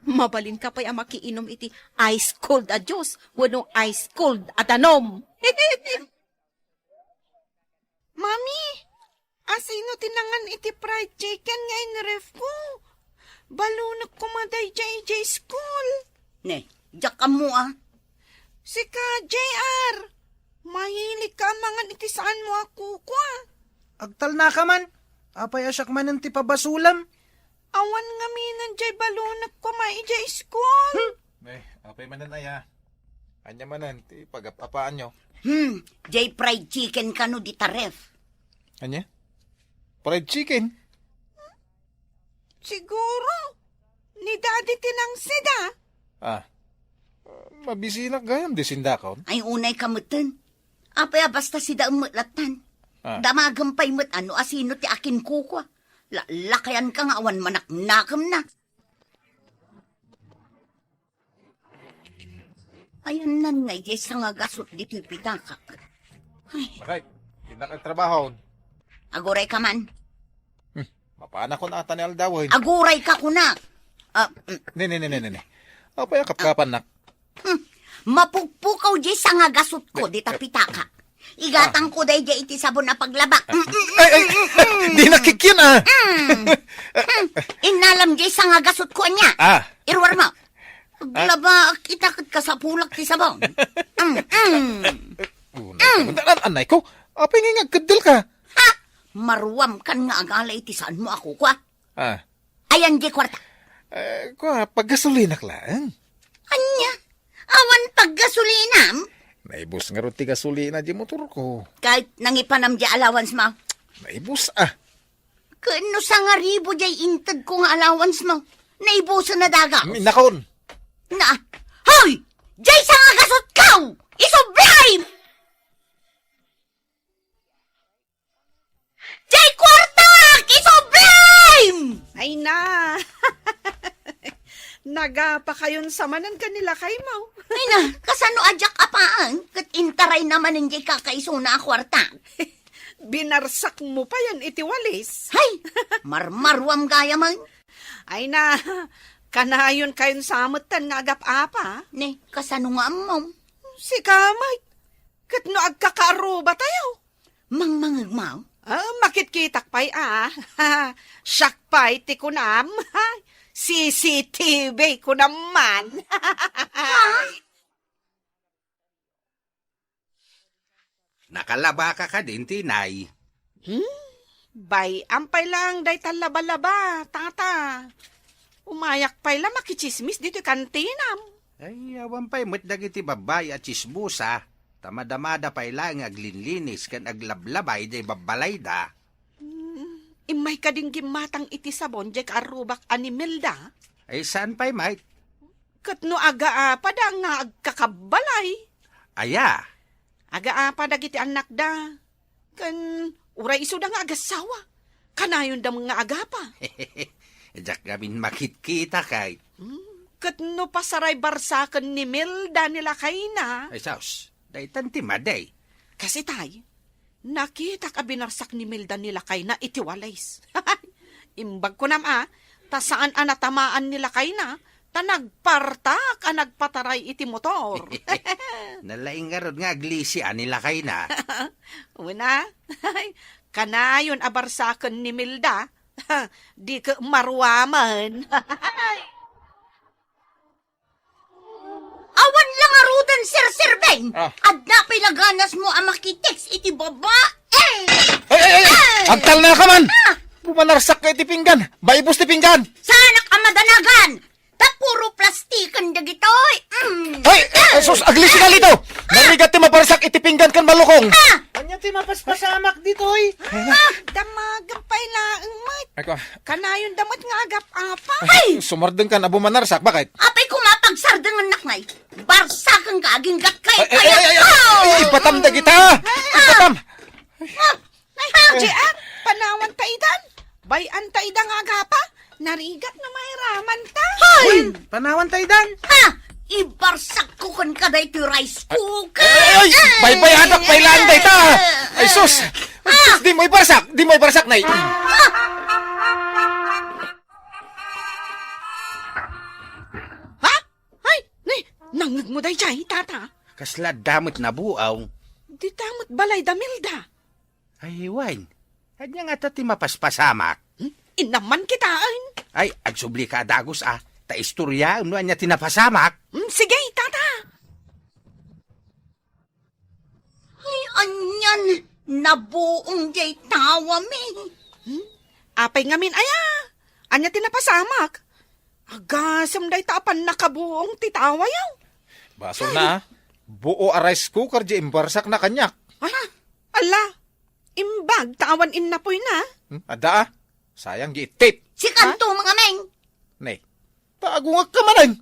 Mabalin ka pa'y makiinom iti ice cold a Diyos. Wano ice cold at anom. Mami, asino tinangan iti fried chicken nga inref ko? Balunok kumaday JJ school. Ne, jak ka mo ah. Sika, JR, mahilig ka mangan iti saan mo ako kwa. Agtal na ka man. Apay asyak man ang tipabasulam. Awan nga minan jay balunok kumaday school. Apay manan aya. Anya manan, ti pagapapaan nyo. Jay fried chicken ka no di taref. Anya? Fried chicken? Siguro, ni daddy tinang sida. Mabisinak gayam di sindakaw. Ay unay kamutan. Apaya basta si daang matlatan. Damagampay mat ano asino ti akin kukwa. Lakayan ka nga awan manak-nakam na. Ayan nan nga yes nga gasot dito pitakak. Bakit? Pinakagtrabaho. Aguray ka man. Mapana ko na ata ni Aldawin. Aguray ka kuna. Ne. Apay kapkapan nak. Mapugpukaw di sa nga gasot ko di tapitaka. Igatang ko day di iti sabon na paglaba. Di nakikyan ah. Inalam di sa nga gasot ko niya. Irwar mo. Paglaba itakot ka sa pulak ti sabon. Anay ko, apay nga kadil ka. Ha! Marwam kan nga agala iti saan mo ako kwa. Ah. Ayan di kwarta. Kwa, paggasolinak lang. Anya? Awan paggasolinam? Naibus nga ron ti gasolina di motor ko. Kahit nangipanam di allowance mo. Naibus ah. Kano sa nga ribo di intad ko nga allowance mo. Naibuso na daga. Minakon. Na, hoy! Jay sa nga gasot kaw! Isoblay! Jay kwartak! Isoblay! Ay na! Nagapa kayon sa manan kanila kay Mau. Ay na, kasano adyak apaan? Kat intaray naman hindi kakaiso na kwarta. Binarsak mo pa yan iti walis. Hay! Marmarwam gaya man. Ay na, kanayon kayon samutan nga agap-apa. Ne, kasano nga mo? Si Kamay, kat no agkakaruba tayo. Mangmangagmaw? Makitkitak pa'y Siyak pa'y ti kunam. CCTV ko naman. Nakalaba ka din, Tinay. Bay, ampay lang day talaba-laba, tata. Umayak pa'y lang makichismis dito kantinam. Ay, awan pa'y matdagiti babay at chisbusa. Tamadamada pa'y lang aglinlinis kan aglablabay day babalay da. Imay ka ding gimatang iti sabon, jek arubak animilda. Ay, saan pa'y mait? Kat no aga pada nga agkakabalay. Aya. Aga pada giti anak da. Kan uray iso da nga agasawa. Kanayon da mga aga pa. Jak gamin makit-kita kay. Kat no pasaray barsakan ni Milda nila kay na. Ay, saus. Daytan ti maday. Kasi tay, nakita ka binarsak ni Milda nila kay na itiwalays. Imbag ko nama, ta saan anatamaan nila kay na, ta nagpartak a nagpataray iti motor. Nalaing nga ron nga aglisi nila kay na. Una, kanayon abarsakan ni Milda, di ka marwaman. Awan lang arudan, Sir Beng. Ah. Adda pinaganas mo ang makitex iti baba. Ay! Agtal na ka man! Pumanarsak ka iti pinggan! Baibos ti pinggan! Sana ka madanagan. Ta puro plastikan dagitoy. Ay! Sus! Aglisi ka lito! Narigat ti maparsak iti pinggan kan malukong! Anya ti mapaspasamak dito eh. Damagang pailaang mat. Ako, Kanayon damat nga agap apa. sumardeng ka na bumanarsak. Bakit? Apay kumapagsardangan naknay. Barsakan ka aging gatkay. Ay! Ipatam da kita! Ipatam! Diyan, panawan taidan. Bayan taidan nga agapa. Narigat na may raman ta. Panawan tayo dan. Ha! Ibarsak ko kan kada iti rice cooker. Ay! Bay anak! Bailaan da ita! Ay sus! Di mo iparsak! Di mo iparsak, nay! Ha? Ay, nangag mo day jay, tata. Kasla damot na buaw. Di tamot balay da Milda. Ay, wine. Anya nga ta ti mapaspasamak. Inaman kitaan. Ay, agsubli ka dagos Ta istorya, ano anya tinapasamak. Sige, tata. Ay, anyan. Nabuong jay tawa mi. Apay ngamin, aya. Anya tinapasamak. Agasam day tapan nakabuong titawa yaw. Baso na, buo a rice cooker di imbarsak na kanyak. Ay, ala. Imbag, tawan in na po'y na. Ada sayang gi tape. Si kanto mga meng. Nay, taagungag ka manan.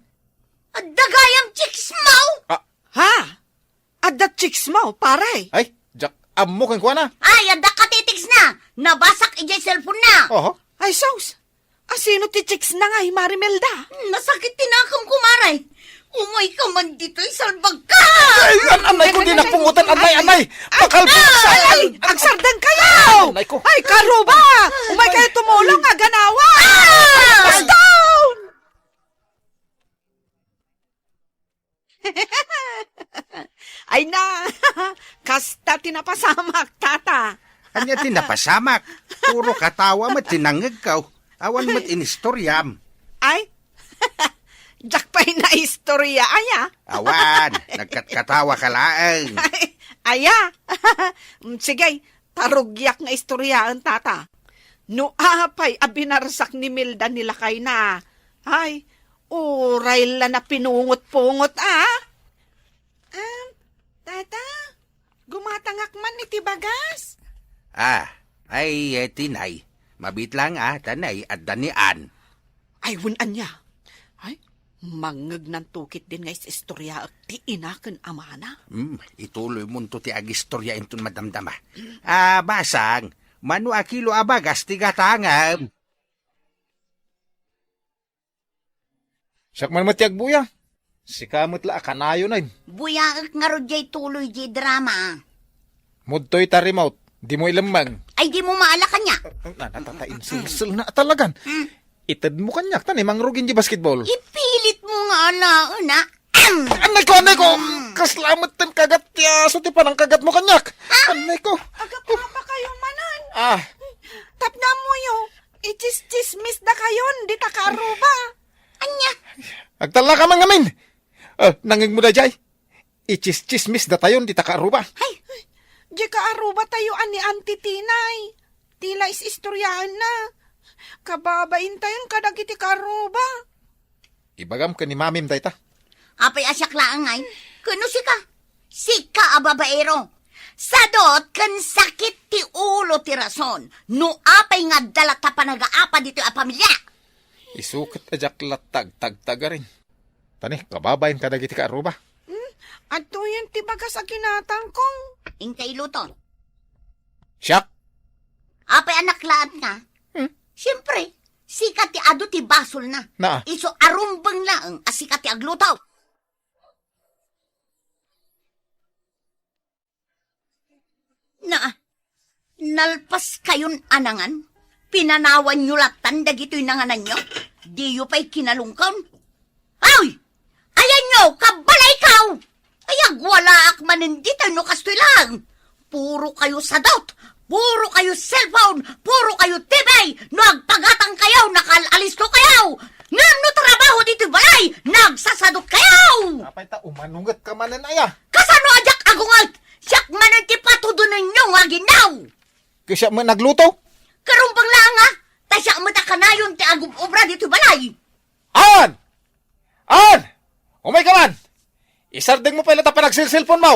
Dagayam chicks mo. Ha? Adda chicks mo, paray. Ay, jak ammo kan kuha na. Ay, adda katitiks na. Nabasak ijay cellphone na. Oho. Ay, saus. Asino ti chicks na nga, Marimelda? Nasakit tinakam kumaray. Umay ka man dito'y salbag ka. Ay, anay ko din napungutan. Anay. Pakalbuksan. Ay, agsardan kayo! Anay ko. Ay, karuba! Umay kayo tumulong nga, ganawa! Pass down! Ay na, kasta tinapasamak, tata. Anya tinapasamak. Puro katawa mat tinangag ka. Awan mat inistoryam. Ay, jak pa'y na istorya, aya. Awan, nagkatkatawa ka laang. Ay, aya. Sige, tarugyak nga istoryaan, tata. No apay abinarsak ni Milda nila kay na. Ay, uray la na pinungot-pungot, tata, gumatangak man ni Tibagas. Ay, tinay. Mabit lang tanay at danian. Ay, wunan niya. Ay, mangag ng tukit din nga istorya at ti inakan amana. Ituloy mo to ti agistorya intun madamdama. Basang, manu akilo abagas ti gatangam. Siyak man matiag buya. Si kamot la kanayo na. Buyaak nga ro jay tuloy jay drama. Mudtoy ta remote. Di mo ilamang. Ay, di mo maala kanya. Natatayin sulsul na talagan. Itad mo kanyak tan mangrugin di basketball. Ipilit mo nga ala, na. Anay ko. Kaslamat tan kagat ya. So ti panang kagat mo kanyak. Anay ko. Agapapa kayo manan. Tapna mo yo. Itis-tismis da kayon, di takaruba. Anya. Agtala ka man ngamin. Nangig mo da jay. Ichis-chismis da tayon di takaruba. Ay, di kaaruba tayo ani Auntie Tinay. Tila is-istoryaan na. Kababain tayon kadagiti karuba. Ibagam ka ni mamim dayta. apay asyak laang ay. Kuno sika? Sika a babaero. Sadot kan sakit ti ulo ti rason. No apay nga dalata pa nag-aapa dito a pamilya. Isukat ajak latag tagtaga rin. Tani, kababayin ka dagiti ka aruba. At yan ti bagas a kinatang kong. Ingkay luton. Siyak! Apay anak laat nga. Siyempre, sikat ti ado ti basol na. Na. Iso arumbang lang asikat ti aglutaw. Na, nalpas kayon anangan? Pinanawan nyo latan dagito'y nanganan nyo? Di yu pa'y kinalungkaw? Ay! Ayan nyo, kabalay kaw! Ayag wala akmanin dito no kastoy lang. Puro kayo sadot, puro kayo cellphone, puro kayo TV, no agpagatang kayo, nakalalis ko kayo! Ngam no trabaho dito balay, nagsasadot kayo! Apay ta, umanungat ka manan aya. Kasano ajak agungat? Siyak manan ti patudunan nyo nga ginaw! Kasi mo nagluto? Karumbang lang nga, tasya mo ta kanayon ti agub obra dito balay! An! An! Umay ka man! Isardeng mo pala ta pa nagsil-cellphone mo!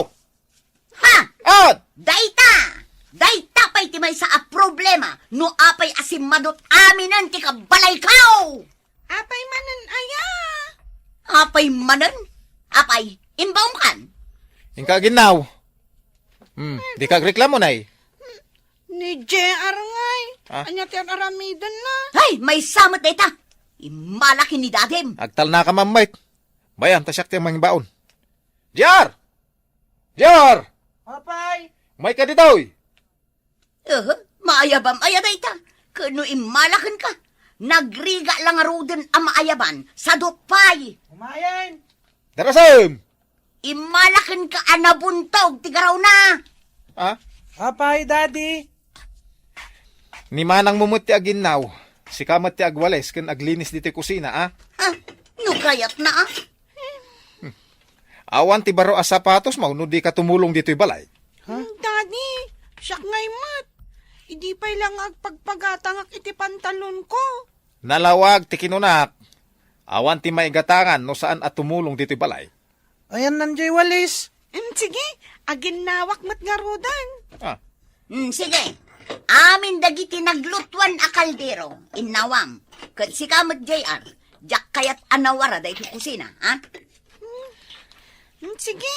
Ha! An! Dayta! Dayta pa'y ti may sa a problema, no apay asimadot aminan ti kabalay kaw! Apay manan aya. Apay manan? Apay, imbaum kan? Ingka ginaw. Di ka reklamo na eh. Ni JR ngay. Ha? Anya ti aramidan na. Ay, may samot dayta! Imalaki ni dadem! Agtal na ka mamait. Bayan, tasyak ti mga baon. Jar! Jar! Apay! Umay ka dito eh. Maayabam aya dayta! Kano imalakan ka? Nagriga lang aruden ang maayaban sa dupay! Umayan! Darasam! Imalakan ka anabuntog, tigaraw na! Ha? Apay, daddy! Ni manang mumuti aginaw. Si kamat ti agwales ken aglinis dito kusina, ha? Ha? Nukayat na ah! Awan ti baro a sapatos mo, no di ka tumulong dito'y balay. Daddy, siyak ngay mat. Hindi pa'y lang agpagpagatangak iti pantalon ko. Nalawag ti kinunak. Awan ti maigatangan no saan at tumulong dito'y balay. Ayan nandiyo'y walis. Sige, aginawak mat nga rodan. Ah, Sige, amin dagiti naglutuan a kaldero, inawam. Kat si kamat JR, jak kayat anawara da iti kusina, ha? Sige.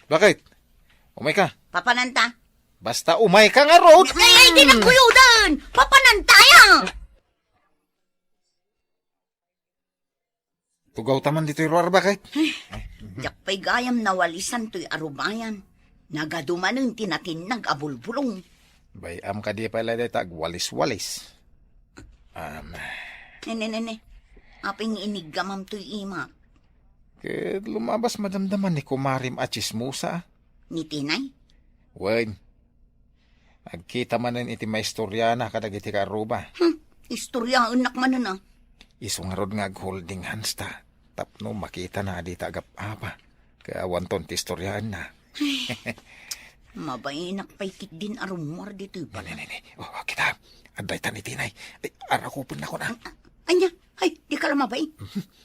bakit? Umay ka. Papananta? Basta umay ka nga rod. Ay, di na kuyudan! Papanantaya! Tugaw taman dito'y ruar bakit? Jak pa'y gayam nawalisan to'y arubayan. Nagadumanin tinatinag abulbulong. Bayam ka di pala dito agwalis-walis. Nene, aping inigamam to'y ima. Kaya lumabas madamdaman ni kumarim at chismusa. Ni Tinay? Wen, agkita manan iti maistorya na kadagiti karuba. Istorya anak manan ah. Isungarod nga holding hands ta. Tapno makita na di tagap-apa. Kaya wanton ti istoryaan na. Mabainak pa'y kit din arumor dito ba? Nene, kita. Aday ta ni Tinay. Ay, arakupon na ko na. Anya, ay, di ka lang mabay.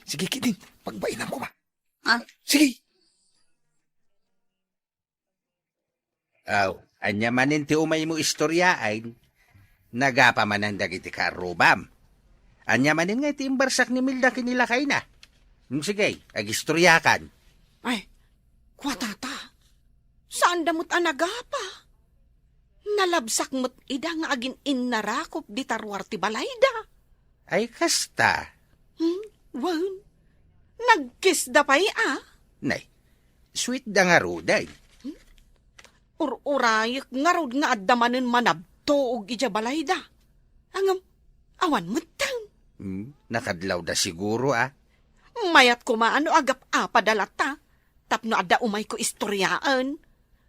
Sige, kitin. Pagbainam ko ba? Ha? Sige. Aw, anya manin ti umay mo istoryain. Nagapa man ang dagiti karubam. Anya manin nga iti imbarsak ni Milda kinilakay na. Sige, agistoryakan. Ay, kwatata. Saan damot anagapa? Nalabsak mo't ida nga agin innarakop di tarwar ti balayda. Ay, kasta. Wan, nagkiss da pa'y Nay, sweet da nga ruday. Urayek nga rod nga addamanin manabto og ija balayda. Angam, awan mo taon. Nakadlaw da siguro Mayat ko maano agap padalata. Tapno adda umay ko istoryaan.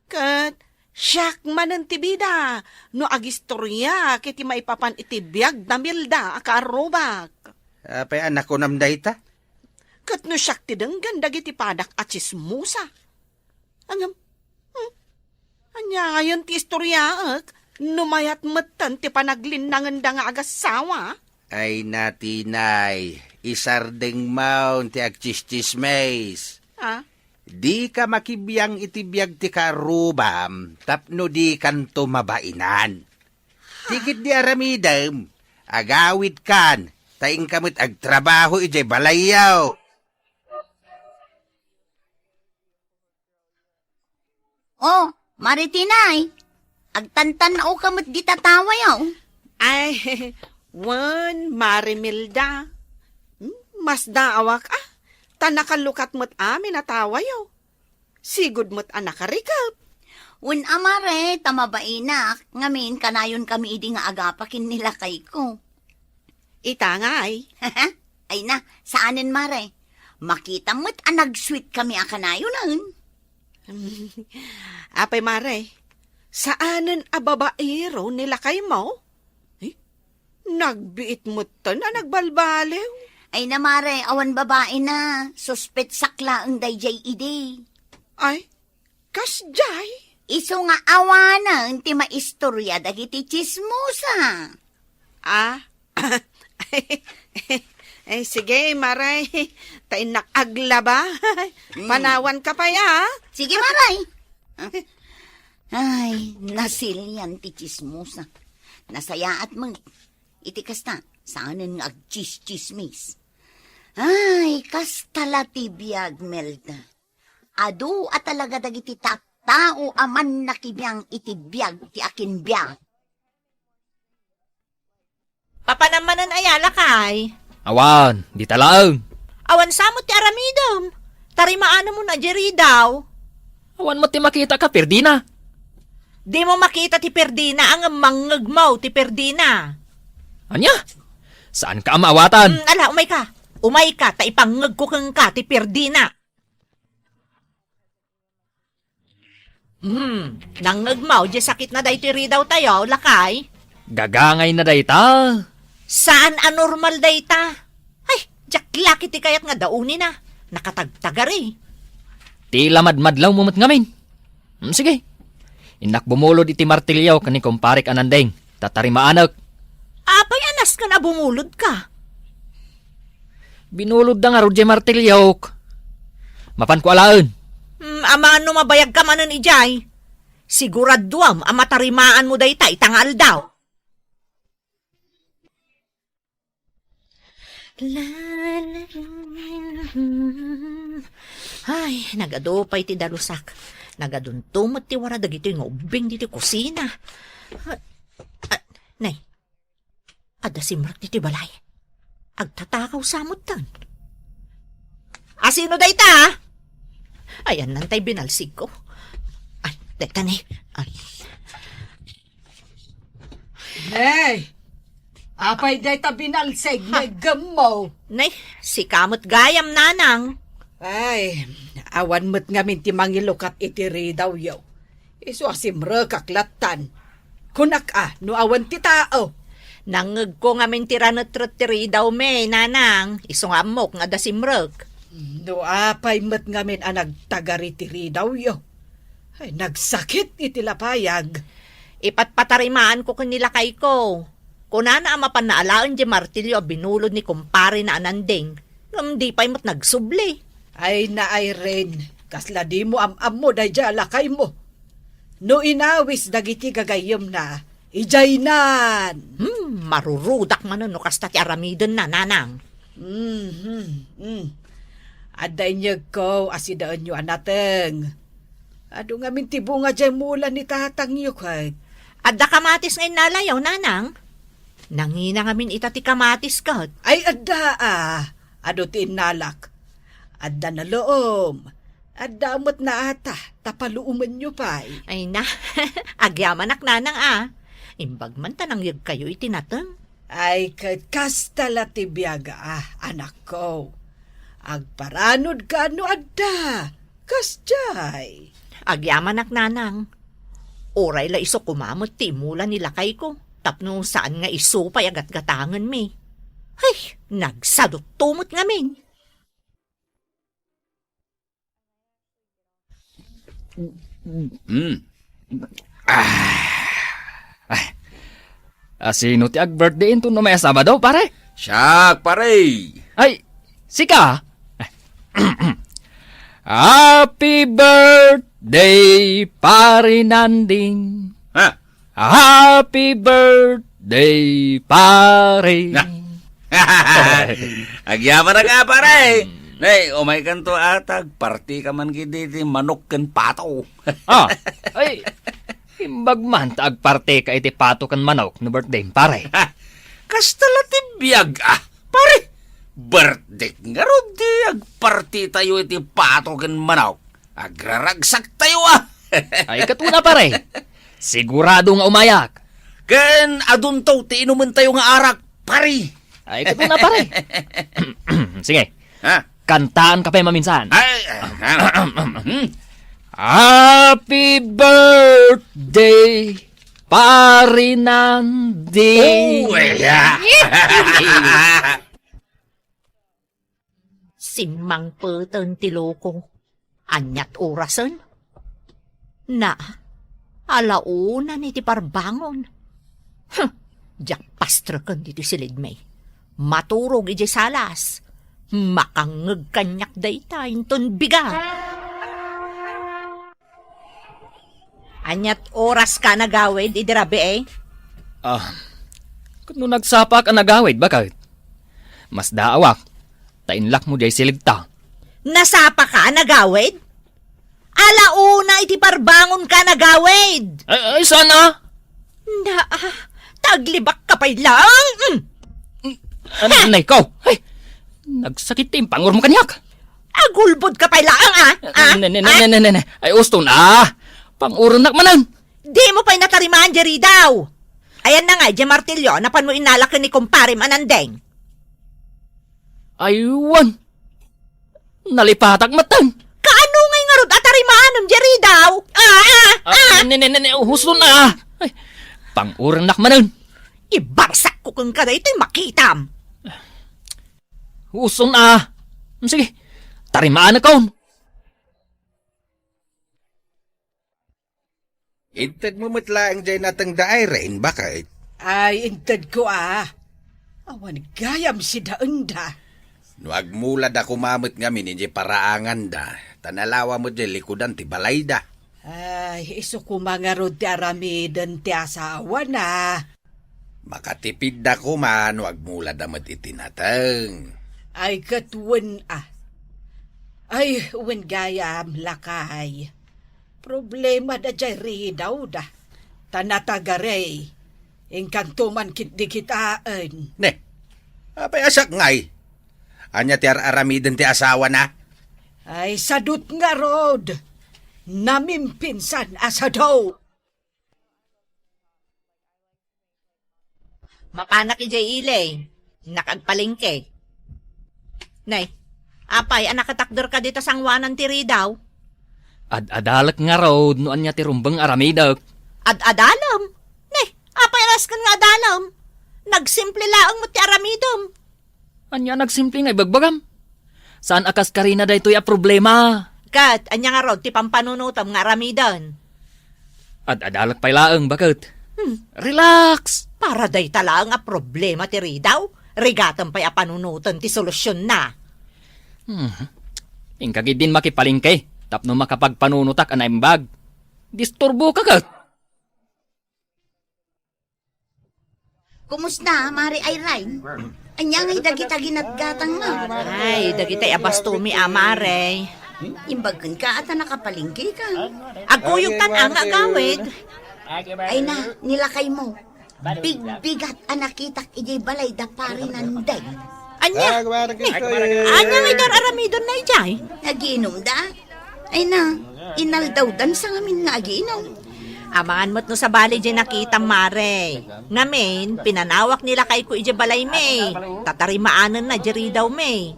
Kat, siyak manan tibida. No agistorya kiti maipapan iti biyag na milda akarobak. Apay anak ko namday ta. Kat no siyak tidenggan dagiti padak at chismusa. Angam, anya ngayon ti istoryaak. Numayat matan ti panaglinangan da nga agasawa. Ay natinay, isardeng maun ti agchischismays. Ha? Di ka makibiyang itibiyag ti karubam, tapno di kanto mabainan. Tikit di aramidam, agawid kan, taing kamot agtrabaho ijay balayaw. Oh, Maritinay. Agtantan ako kamot di tatawa yaw. Ay, wan, Marimilda. Mas daawak tanakalukat mo't amin atawayaw. Sigud mo't anak karikap. Un amare, tamabainak. Ngamin, kanayon kami idi nga agapakin nila kay ko. Ita nga ay. Ay na, saanin mare? Makita mo't anag-sweet kami akanayon. Apay mare, saanan a babaero nila kay mo? Nagbiit mo to na nagbalbalew. Ay na mare, awan babae na. Suspet sakla ang dayjay ide. Ay, kasjay. Iso nga awanan ti maistorya dagiti chismosa. Ay, sige, maray. Tain nakaglaba. Panawan ka pa ya. Sige maray. Ay, nasilyan ti chismosa. Nasayaat mo. Iti kasta, saanin nga agchis-chismis. Ay, kastala ti biyag, Melda. Adu at talaga dagiti tao aman nakibiyang iti biyag ti akin biyag. Papanamanan ayala kay. Awan, di talaang. Awan samot ti aramidom. Tarimaano mo na jeri daw. Awan mo ti makita ka, Perdina. Di mo makita ti Perdina ang mangagmaw ti Perdina. Anya? Saan ka amawatan? Ala, umay ka. Umay ka, taipangag ko kang ka ti Perdina. Nangagmaw, di sakit na day ti ridaw tayo, lakay. Gagangay na dayta. Saan anormal dayta? Ay, jaklaki ti kayat nga dauni na. Nakatagtagari. Tila madmadlaw mo ngamin. Sige. Inak bumulod iti martilyaw kani kumparik anandeng. Tatarimaanak. Apay anas ka na bumulod ka. Binulod da nga Roger martilyaw. Mapan ko alaan. Ama ano mabayag ka manon ijay. Siguraduam, amatarimaan mo dayta itangal daw. Ay, nagadupay ti dalusak. Nagaduntumot ti wara dagito yung ubing diti kusina. Nay, ada simrak diti balay. Agtatakaw samot tan. Asino dayta? Ayan nantay binalsig ko. Ay, dayta ni. Ay. Hey! Apay day ta binalsig, may gamaw. Nay, si kamot gayam nanang. Ay, awan mo't ngamin ti mangilukat itiri daw yaw. Iso asimre kaklatan. Kunak no awan ti tao. Nangag ko nga tira-tiri daw me, nanang. Isong amok nga dasimrek. No apay mo't ngamin nagtagari tiri daw yaw. Ay, nagsakit iti lapayag. Ipatpatarimaan ko kanila kay ko. Kunana amapan na alaan di martilyo binulod ni kumpare na anandeng. Di pa'y mo't nagsubli. Ay naay rin, kasla di mo am mo day lakay mo. No inawis dagiti gagayom na, ijaynan. Marurudak man no kasta ti aramidon na, nanang. Aday niyo ko, asidaan nyo anateng. Ado nga mintibunga dyan mula ni tatang nyo kay. Adda kamatis ngayon nalayaw, nanang. Nangina ngamin itati kamatis ka. Ay adda ado ti inalak. Adda na loom. Adda amot na ata, tapaluuman nyo pa'y. Ay na, agyamanak nanang Imbag man tanang yag kayo itinatang. Ay kastala ti biyaga anak ko. Agparanod ka no adda, kasjay. Agyamanak nanang. Oray la iso kumamot ti mula nila kay ko. Tapno saan nga iso pa'y agat-gatangan mi. Ay, nagsadot tumot ngamin. Sino ti ag-birthday into no may Sabado, pare? Siyak, pare! Ay, sika! Happy birthday, pare Nanding. Ha? Happy birthday, pare. Na. Agyaman na ka, pare. Nay, umay kanto atag, party ka man gidi manok ken pato. Ay, imbag man, taag parte ka iti pato kan manok no birthday, pare. Kastala ti biyag pare. Birthday nga ron di agparty tayo iti pato ken manok. Agraragsak tayo Ay, katuna, pare. Sigurado nga umayak. Ken adun to ti inuman tayo nga arak, pare. Ay, katuna, pare. Sige, Ha? kantaan ka pa maminsan. Ay, Happy birthday, pare Nanding. Simang puton ti loko. Anyat orasan? Na, alauna ni ti parbangon. Diyak pastra kan dito silid may. Maturog iji salas. Makangag kanyak dayta inton biga. Anyat oras ka nagawid, idirabi eh. Kung nagsapa ka nagawid, bakit? Mas daawak, tainlak mo jay siligta. Nasapa ka nagawid? Alauna iti parbangon ka nagawid. Ay, sana? Na, taglibak ka pa lang. Anay ko? Ay, nagsakit yung pangur mo kanyak. Agulbod ka pa lang Ne. Ay, usto na. Panguron nakmanan. Di mo pa'y natarimaan diri daw. Ayan na nga, di martilyo, na paano inalaki ni kumpare manandeng. Aywan. Nalipatak matan. Kaano ngay nga rod atarimaan diri daw? Ne, husto na. Ay, panguron nakmanan. Ibarsak ko kung kada ito'y makitam. Husto na. Sige, tarimaan na kaon. Intad mo matlaang dyan natang daay rin, bakit? Ay, intad ko Awan gayam si daunda. Nuag mulad ako mamit nga minindi paraangan da. Tanalawa mo dyan likudan ti balay da. Ay, iso ko mga rod ti aramidan ti asawa na. Makatipid da ko man, nuag mulad amat itinatang. Ay, katwan Ay, wen gayam lakay. Problema da jay ridaw da. Tanatagaray. Engkantuman kit di kitaan. Ne, apay asak ngay. Anya ti aramidan ti asawa na? Ay, sadut nga rod. Namimpinsan asadaw. Mapanak ijay ilay. Nakagpalingke. Nay, apay, anakatakder ka dito sangwanan tiri daw. Ad-adalak nga road noan niya ti rumbang aramidak. Ad-adalam. Nay, apay alas kan nga adalam. Nagsimple laang mo ti aramidom. Anya nagsimple nga ibagbagam. Saan akas karina da ito'y a problema? Kat, anya nga rod ti pampanunutom nga aramidan. Ad-adalak pa'y laang, bakit? Relax! Para day talaang a problema ti ridaw. Rigatan pa'y a panunutan ti solusyon na. Ingkagid din makipalingke. Tapno makapagpanunutak anaimbag. Disturbo ka ka. Kumusta, Mari Irene? Anya ngay dagita ginatgatang nga. Ay, dagita abastumi amare. Imbagan ka at nakapalingki ka. Agkuyog tan ang agawid. Ay na, nilakay mo. Big-bigat anakitak ijay balay da pari nanday. Anya? Anya ngay dar aramidon na ijay? Nagiinom da? Ay na, inaldaw dan sa ngamin nga agiinom. Amangan mo't no sa bali dyan nakita, Mare. Ngamin, pinanawak nila kay ko ije balay, May. Tatarimaanan na, jeri daw, May.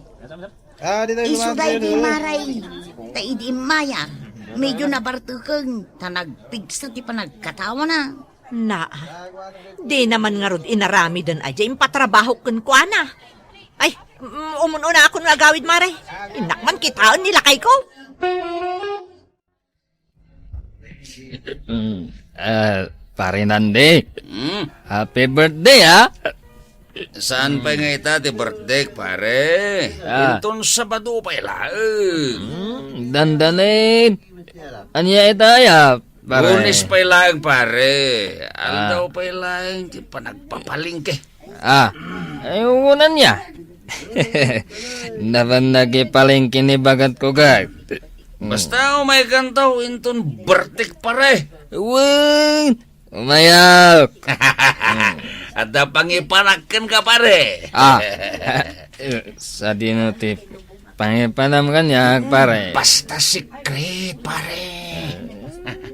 Isuday di, Maray. Taidi maya. Medyo nabartukang. Tanagpigsa ti panagkatawa na. Na, di naman nga rod inarami dan aja. Impatrabaho kun ko, ana. Ay, umuno na ako nagawid, Mare. Inakman kitaon nila kay ko. Pare Nandi. Happy birthday, ha? Saan pa nga ita ti birthday, pare? Inton Sabado pa ilaang. Dandanin. Anya itaya, pare. Lunes pa lang, pare. Aldaw pa lang, di pa nagpapalingke. Ayunan niya. Naman nagipalingki ni bagat ko gag. Basta may kantaw, inton bertik pare. Uwin! Umayak! At pangipanakan ka, pare. Sa dinutip. Pangipanam kanya, pare. Basta secret, pare.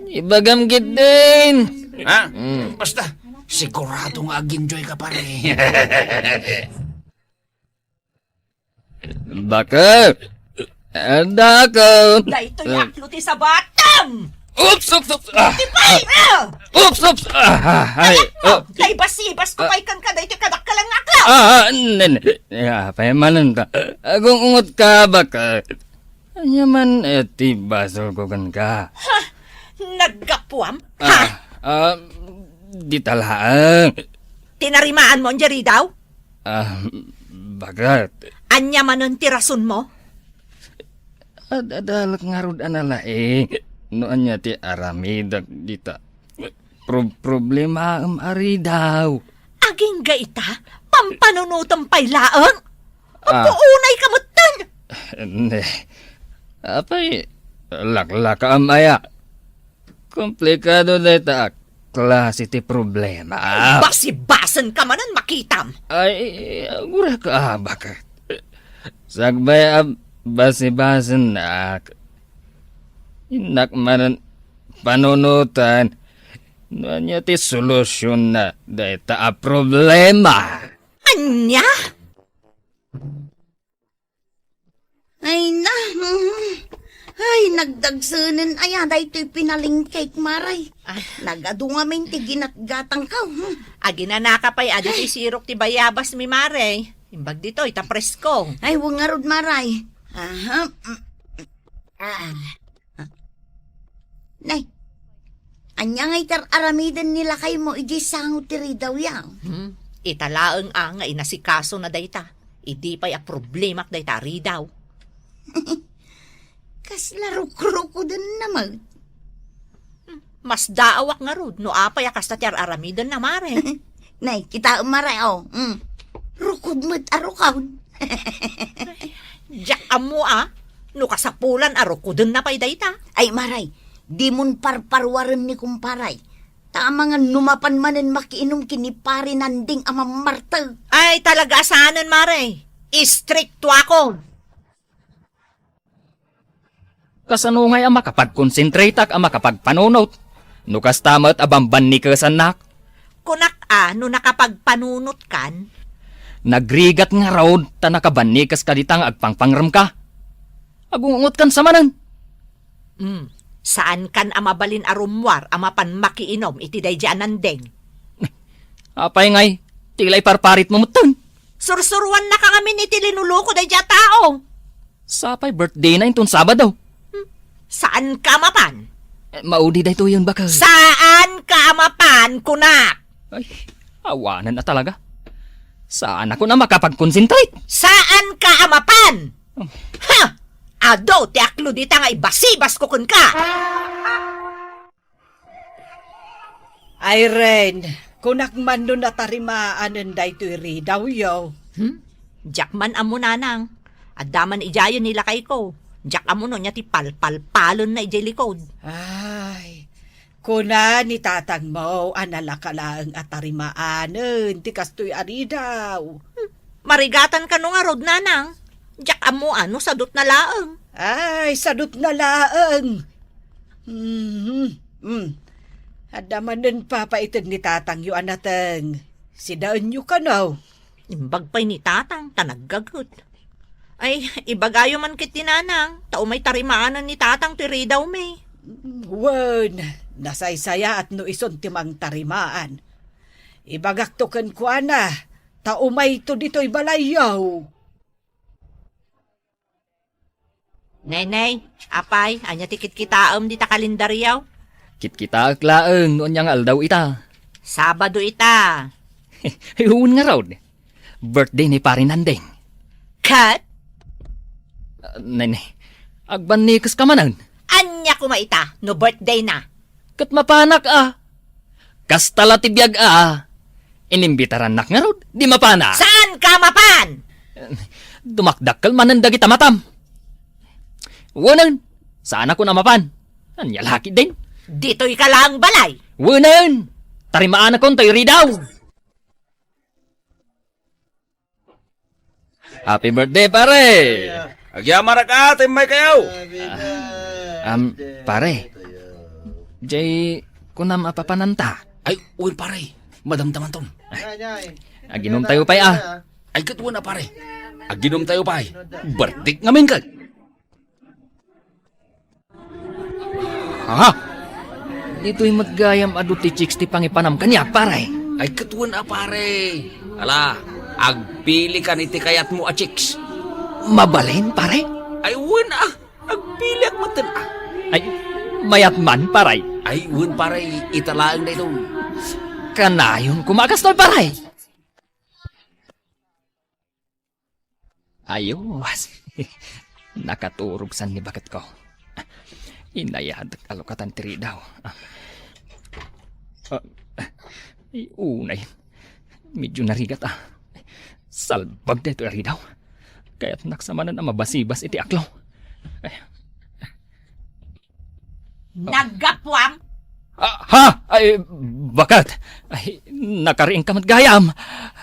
Ibagamgit din. Ha? Basta, siguradong ag-enjoy ka, pare. Bakit? Anda ko. Dahito yaklo ti sa batang! Oops! Oops! Oops! Tipay! Oops! Oops! Ay! Kay basibas ko kay kan ka dahito kadak ka lang akla! Nen. Payamanan ta. Agong ungot ka baka. Anya man basol ko kan ka. Naggapuam? Ha? Di talaan. Tinarimaan mo ang jari daw? Bagat. Anya man ang tirason mo? Adalak ngarud anala no anya ti aramidak dita. Problema ari daw. Aging gaita? Pampanunutan pa'y laang? Puunay ka mutan! Hindi. Apay, laklaka amaya. Komplikado dita klase ti problema. Basibasan ka manan makitam! Ay, gura ka bakat. Sagbay basibasan na inak manan panunutan no anya ti solusyon na data a problema. Anya? Ay, nagdagsanan. Ay, dahito pinalingkay, maray. Nagadungamin ti ginatgatang ka. Aginanaka pa'y adi ti sirok ti bayabas mi mare. Imbag dito, itapresko. Ay, wangarod, maray. Nay, anya ngay aramidan nila kay mo, iji sangot tiri daw yaw. Italaang nga inasikaso na dayta. Idi pa'y a problemak dayta ri daw. Kas laro-kuro ko din naman. Mas daawak nga rod, no apay akas tatyar aramidan na mare. Nay, kita maray, rukod mo't arukaw. Diyak amo no kasapulan arukudon na pa'y dayta. Ay, maray, di mon parparwaran ni kumparay. Tama nga numapan manen makiinom kinipari nanding amang marta. Ay, talaga asanan mare. Istrikto ako. Kasanungay ang makapag-concentrate ang makapagpanunot. No kastamat abamban ni kasanak. Kunak no nakapagpanunot kan, Nagrigat nga raw ta nakabani kas kaditang agpangpangram ka. Agungot kan sa manan. saan kan amabalin arumwar amapan makiinom iti dayjaan nandeng. Apay ngay, tilay parparit mo mutan. Sursuruan na ka ngamin iti linuluko dayja tao. Sapay birthday na inton Sabado. Saan ka mapan? Maudi da ito yun baka. Saan ka mapan, kunak? Ay, awanan na talaga. Saan ako na makapag-concentrate? Saan ka amapan? Ha! Ado, ti aklo dita nga ibasibas ko kun ka. Irene, kunak man nun natarimaanan da ito'y ridaw yaw. Jakman amo nanang. Adaman ijayon nila kay ko. Jak amo no niya ti palpalpalon na ijay likod. Ay, kuna ni tatang mo, analakalaang atarimaanan, ti kastoy aridaw. Marigatan ka no nga rod nanang. Jak amo ano sadot na laeng. Ay, sadot na laang. Adaman nun papaitid ni tatang yu anatang. Sidaan yu ka no. Imbag pa'y ni tatang, tanaggagot. Ay, ibagayo man kit tinanang. Tao may tarimaanan ni tatang tiri daw may. Wan, nasaysaya at no ison timang tarimaan. Ibagaktokan ko ana, tao may to dito'y balayaw. Nenay, apay, anya tikit kitaam di ta kalendaryaw. Kit-kita aklaeng noon niyang aldaw ita. Sabado ita. Huwag nga raw. Birthday ni pare Nandeng. Kat? Nene, Agbanikas ka manan. Anya kumaita, no birthday na. Kat mapanak Kastala tibiyag Inimbitaran nak nga rod, di mapana. Saan ka mapan? Dumakdakkel manan dagita matam. Wunan, saan ako na mapan? Anya laki din. Dito'y ka lang balay. Wunan, tarimaan akong tayo ridaw. Happy birthday, pare! Agyamara ka, timay kayo! Pare, jay kunam apapananta. Ay, uy pare, madamdaman tom. Aginom tayo pa'y Ay, katuwa na pare. Aginom tayo pa ay. Bartik ngamin ka. Ha? Dito'y maggayam aduti chicks ti pangipanam kanyak, pare. Ay, katuwa na pare. Ala, agpili ka ni tikayat mo a chicks. Mabalin, pare? Ay, uwan agpili ak matan Ay, mayat man, pare. Ay, uwan pare, italaang na ito. Kanayon kumakastol, pare. Ayos. Nakaturog san ni bakit ko. Inayad alokatan tiri daw. Unay. Medyo narigat Salbag na ito ari daw. Kaya't naksamanan na mabasibas iti aklaw. Naggapwam? Ha? Ay, bakat? Ay, nakariing ka matgayam.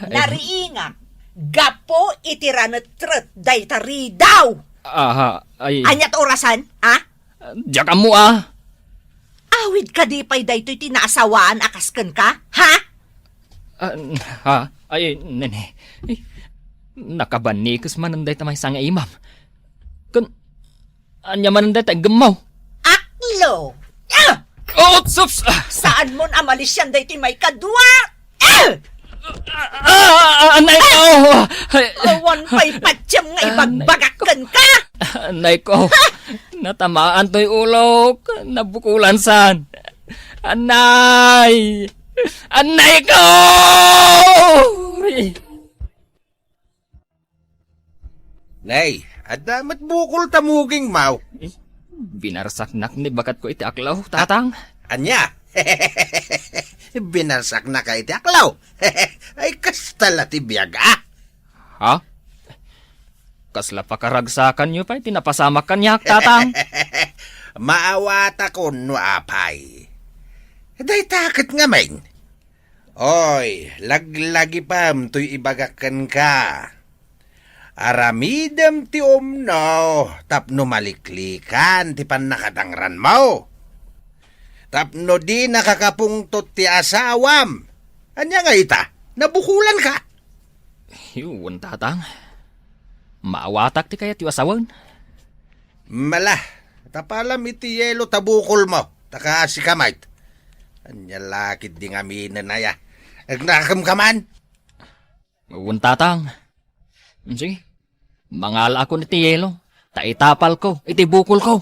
Nariinga. Gapo itiranetret day tari daw. Ay... Anyat orasan, ha? Diyakan mo, Awid ka di pa'y day to'y tinaasawaan akasken ka, ha? Ay, nene. Ay, nakabanikas mananday tamay sang imam. Anya mananday tayo gemaw. Aklo! Oh, sups! Saan mo amalis yan day to'y may kadwa? Anay ko! Awan pa'y patyam nga ibagbagakan ka! Anay ko, natamaan to'y ulok, nabukulan san. Anay! Anay ko! Nay, adamat bukol tamuging mau. Binarsaknak ni bakat ko iti aklaw, tatang. Anya? Binarsak na ka iti aklaw. Ay, kastala ti biyag, Ha? Kasla pakaragsakan nyo pa, tinapasamak kanyak, tatang. Maawata ko no apay. Day takot nga main. Oy, laglagi pam to'y ibagakan ka. Aramidam ti umno, tapno maliklikan ti panakatangran mo. Tapno di nakakapungtot ti asawam. Anya nga ita, nabukulan ka. Yun, tatang. Maawatak ti kaya ti asawan. Mala, tapalam iti yelo tabukol mo, takaasi kamay. Anya lakit di nga minanaya. Agnakamkaman. Yun, tatang. Sige, mangala ako ni ti yelo. Taitapal ko, iti bukol ko.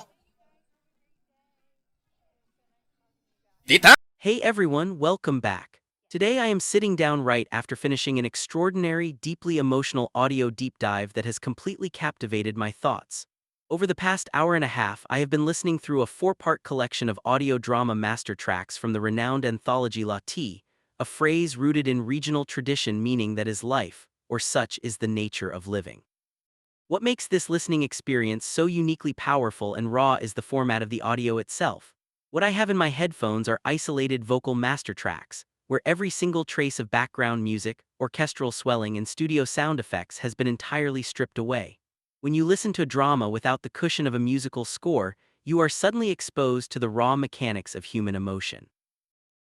Tita! Hey everyone, welcome back. Today I am sitting down right after finishing an extraordinary, deeply emotional audio deep dive that has completely captivated my thoughts. Over the past hour and a half, I have been listening through a 4-part collection of audio drama master tracks from the renowned anthology La T, a phrase rooted in regional tradition meaning that is life, or such is the nature of living. What makes this listening experience so uniquely powerful and raw is the format of the audio itself. What I have in my headphones are isolated vocal master tracks, where every single trace of background music, orchestral swelling, and studio sound effects has been entirely stripped away. When you listen to a drama without the cushion of a musical score, you are suddenly exposed to the raw mechanics of human emotion.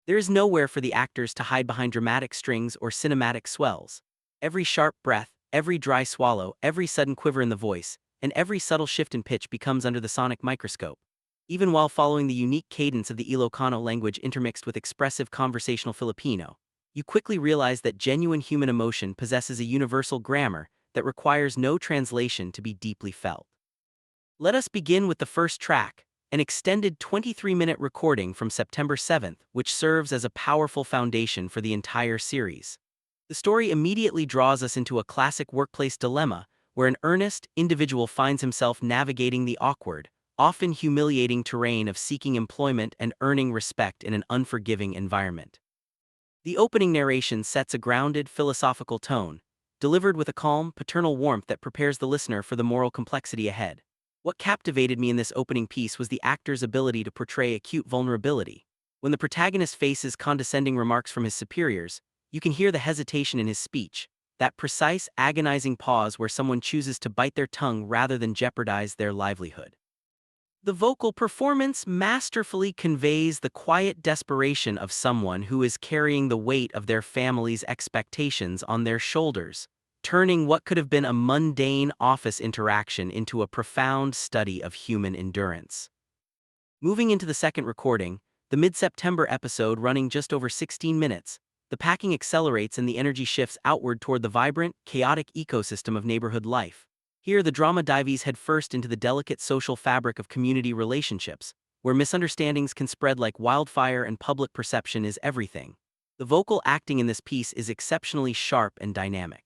There is nowhere for the actors to hide behind dramatic strings or cinematic swells. Every sharp breath, every dry swallow, every sudden quiver in the voice, and every subtle shift in pitch becomes under the sonic microscope. Even while following the unique cadence of the Ilocano language intermixed with expressive conversational Filipino, you quickly realize that genuine human emotion possesses a universal grammar that requires no translation to be deeply felt. Let us begin with the first track, an extended 23-minute recording from September 7th, which serves as a powerful foundation for the entire series. The story immediately draws us into a classic workplace dilemma where an earnest individual finds himself navigating the awkward, often humiliating terrain of seeking employment and earning respect in an unforgiving environment. The opening narration sets a grounded, philosophical tone, delivered with a calm, paternal warmth that prepares the listener for the moral complexity ahead. What captivated me in this opening piece was the actor's ability to portray acute vulnerability. When the protagonist faces condescending remarks from his superiors, you can hear the hesitation in his speech, that precise, agonizing pause where someone chooses to bite their tongue rather than jeopardize their livelihood. The vocal performance masterfully conveys the quiet desperation of someone who is carrying the weight of their family's expectations on their shoulders, turning what could have been a mundane office interaction into a profound study of human endurance. Moving into the second recording, the mid-September episode running just over 16 minutes, the packing accelerates and the energy shifts outward toward the vibrant, chaotic ecosystem of neighborhood life. Here, the drama dives headfirst into the delicate social fabric of community relationships, where misunderstandings can spread like wildfire and public perception is everything. The vocal acting in this piece is exceptionally sharp and dynamic.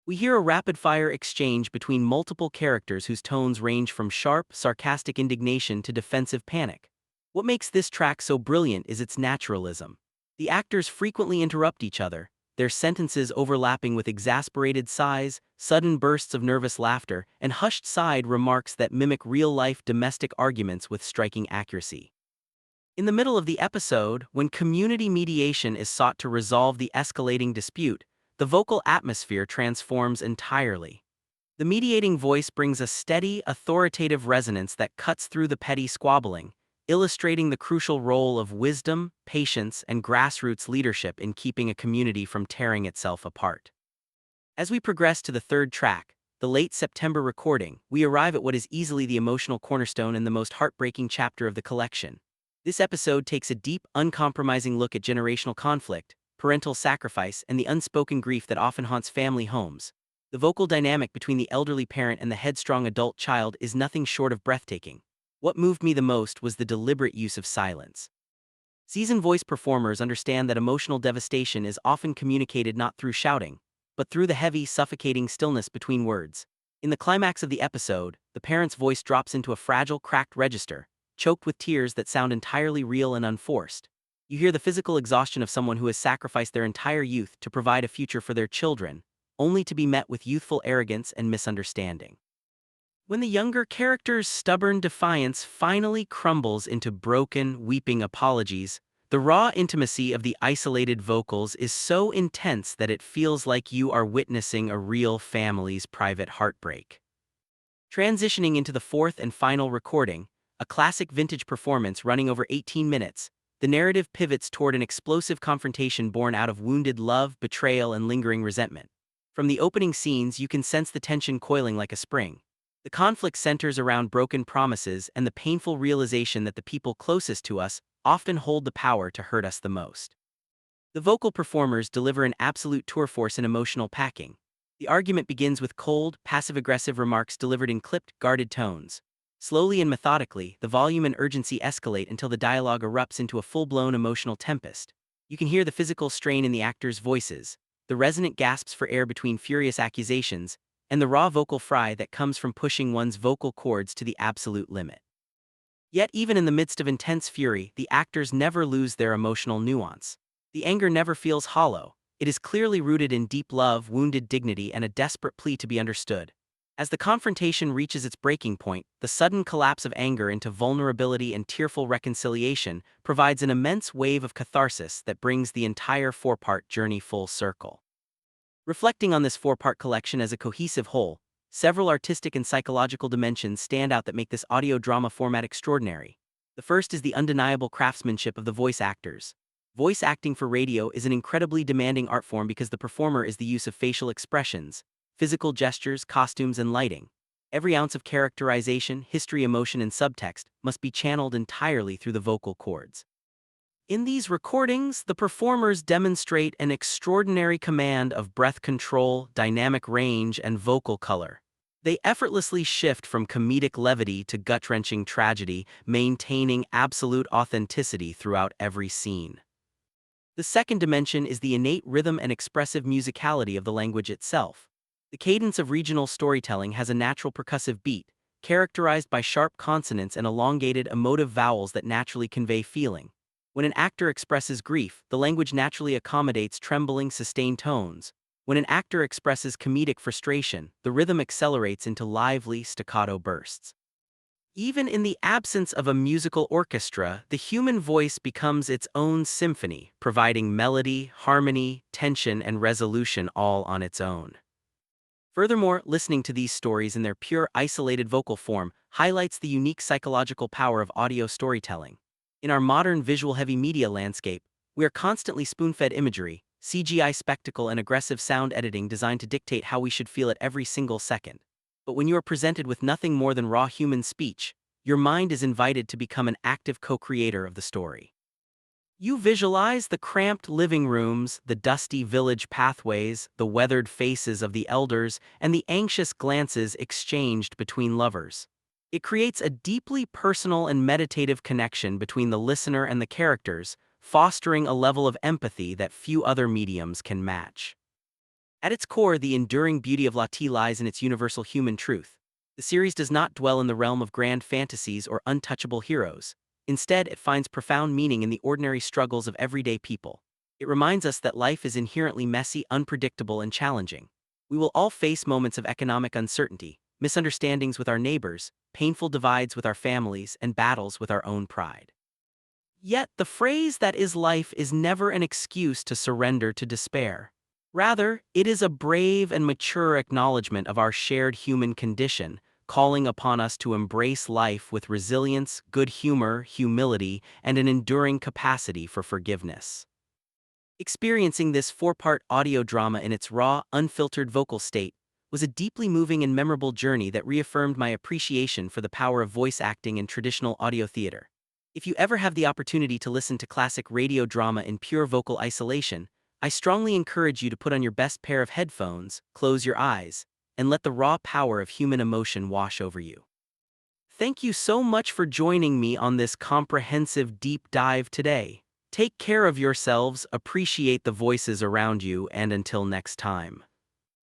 We hear a rapid-fire exchange between multiple characters whose tones range from sharp, sarcastic indignation to defensive panic. What makes this track so brilliant is its naturalism. The actors frequently interrupt each other, their sentences overlapping with exasperated sighs, sudden bursts of nervous laughter, and hushed side remarks that mimic real-life domestic arguments with striking accuracy. In the middle of the episode, when community mediation is sought to resolve the escalating dispute, the vocal atmosphere transforms entirely. The mediating voice brings a steady, authoritative resonance that cuts through the petty squabbling, illustrating the crucial role of wisdom, patience, and grassroots leadership in keeping a community from tearing itself apart. As we progress to the third track, the late September recording, we arrive at what is easily the emotional cornerstone and the most heartbreaking chapter of the collection. This episode takes a deep, uncompromising look at generational conflict, parental sacrifice, and the unspoken grief that often haunts family homes. The vocal dynamic between the elderly parent and the headstrong adult child is nothing short of breathtaking. What moved me the most was the deliberate use of silence. Seasoned voice performers understand that emotional devastation is often communicated not through shouting, but through the heavy, suffocating stillness between words. In the climax of the episode, the parent's voice drops into a fragile, cracked register, choked with tears that sound entirely real and unforced. You hear the physical exhaustion of someone who has sacrificed their entire youth to provide a future for their children, only to be met with youthful arrogance and misunderstanding. When the younger character's stubborn defiance finally crumbles into broken, weeping apologies, the raw intimacy of the isolated vocals is so intense that it feels like you are witnessing a real family's private heartbreak. Transitioning into the fourth and final recording, a classic vintage performance running over 18 minutes, the narrative pivots toward an explosive confrontation born out of wounded love, betrayal, and lingering resentment. From the opening scenes, you can sense the tension coiling like a spring. The conflict centers around broken promises and the painful realization that the people closest to us often hold the power to hurt us the most. The vocal performers deliver an absolute tour force in emotional packing. The argument begins with cold, passive-aggressive remarks delivered in clipped, guarded tones. Slowly and methodically, the volume and urgency escalate until the dialogue erupts into a full-blown emotional tempest. You can hear the physical strain in the actors' voices, the resonant gasps for air between furious accusations, and the raw vocal fry that comes from pushing one's vocal cords to the absolute limit. Yet even in the midst of intense fury, the actors never lose their emotional nuance. The anger never feels hollow. It is clearly rooted in deep love, wounded dignity, and a desperate plea to be understood. As the confrontation reaches its breaking point, the sudden collapse of anger into vulnerability and tearful reconciliation provides an immense wave of catharsis that brings the entire four-part journey full circle. Reflecting on this four-part collection as a cohesive whole, several artistic and psychological dimensions stand out that make this audio drama format extraordinary. The first is the undeniable craftsmanship of the voice actors. Voice acting for radio is an incredibly demanding art form because the performer is the use of facial expressions, physical gestures, costumes, and lighting. Every ounce of characterization, history, emotion, and subtext must be channeled entirely through the vocal cords. In these recordings, the performers demonstrate an extraordinary command of breath control, dynamic range, and vocal color. They effortlessly shift from comedic levity to gut-wrenching tragedy, maintaining absolute authenticity throughout every scene. The second dimension is the innate rhythm and expressive musicality of the language itself. The cadence of regional storytelling has a natural percussive beat, characterized by sharp consonants and elongated emotive vowels that naturally convey feeling. When an actor expresses grief, the language naturally accommodates trembling, sustained tones. When an actor expresses comedic frustration, the rhythm accelerates into lively, staccato bursts. Even in the absence of a musical orchestra, the human voice becomes its own symphony, providing melody, harmony, tension, and resolution all on its own. Furthermore, listening to these stories in their pure, isolated vocal form highlights the unique psychological power of audio storytelling. In our modern visual-heavy media landscape, we are constantly spoon-fed imagery, CGI spectacle, and aggressive sound editing designed to dictate how we should feel at every single second. But when you are presented with nothing more than raw human speech, your mind is invited to become an active co-creator of the story. You visualize the cramped living rooms, the dusty village pathways, the weathered faces of the elders, and the anxious glances exchanged between lovers. It creates a deeply personal and meditative connection between the listener and the characters, fostering a level of empathy that few other mediums can match. At its core, the enduring beauty of Lati lies in its universal human truth. The series does not dwell in the realm of grand fantasies or untouchable heroes. Instead, it finds profound meaning in the ordinary struggles of everyday people. It reminds us that life is inherently messy, unpredictable, and challenging. We will all face moments of economic uncertainty, misunderstandings with our neighbors, painful divides with our families, and battles with our own pride. Yet, the phrase "that is life" is never an excuse to surrender to despair. Rather, it is a brave and mature acknowledgement of our shared human condition, calling upon us to embrace life with resilience, good humor, humility, and an enduring capacity for forgiveness. Experiencing this 4-part audio drama in its raw, unfiltered vocal state was a deeply moving and memorable journey that reaffirmed my appreciation for the power of voice acting in traditional audio theater. If you ever have the opportunity to listen to classic radio drama in pure vocal isolation, I strongly encourage you to put on your best pair of headphones, close your eyes, and let the raw power of human emotion wash over you. Thank you so much for joining me on this comprehensive deep dive today. Take care of yourselves, appreciate the voices around you, and until next time.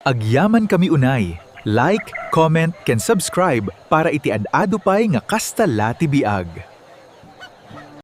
Agyaman kami unay. Like, comment, ken subscribe para iti ad-ado pay nga kasta Lati Biag.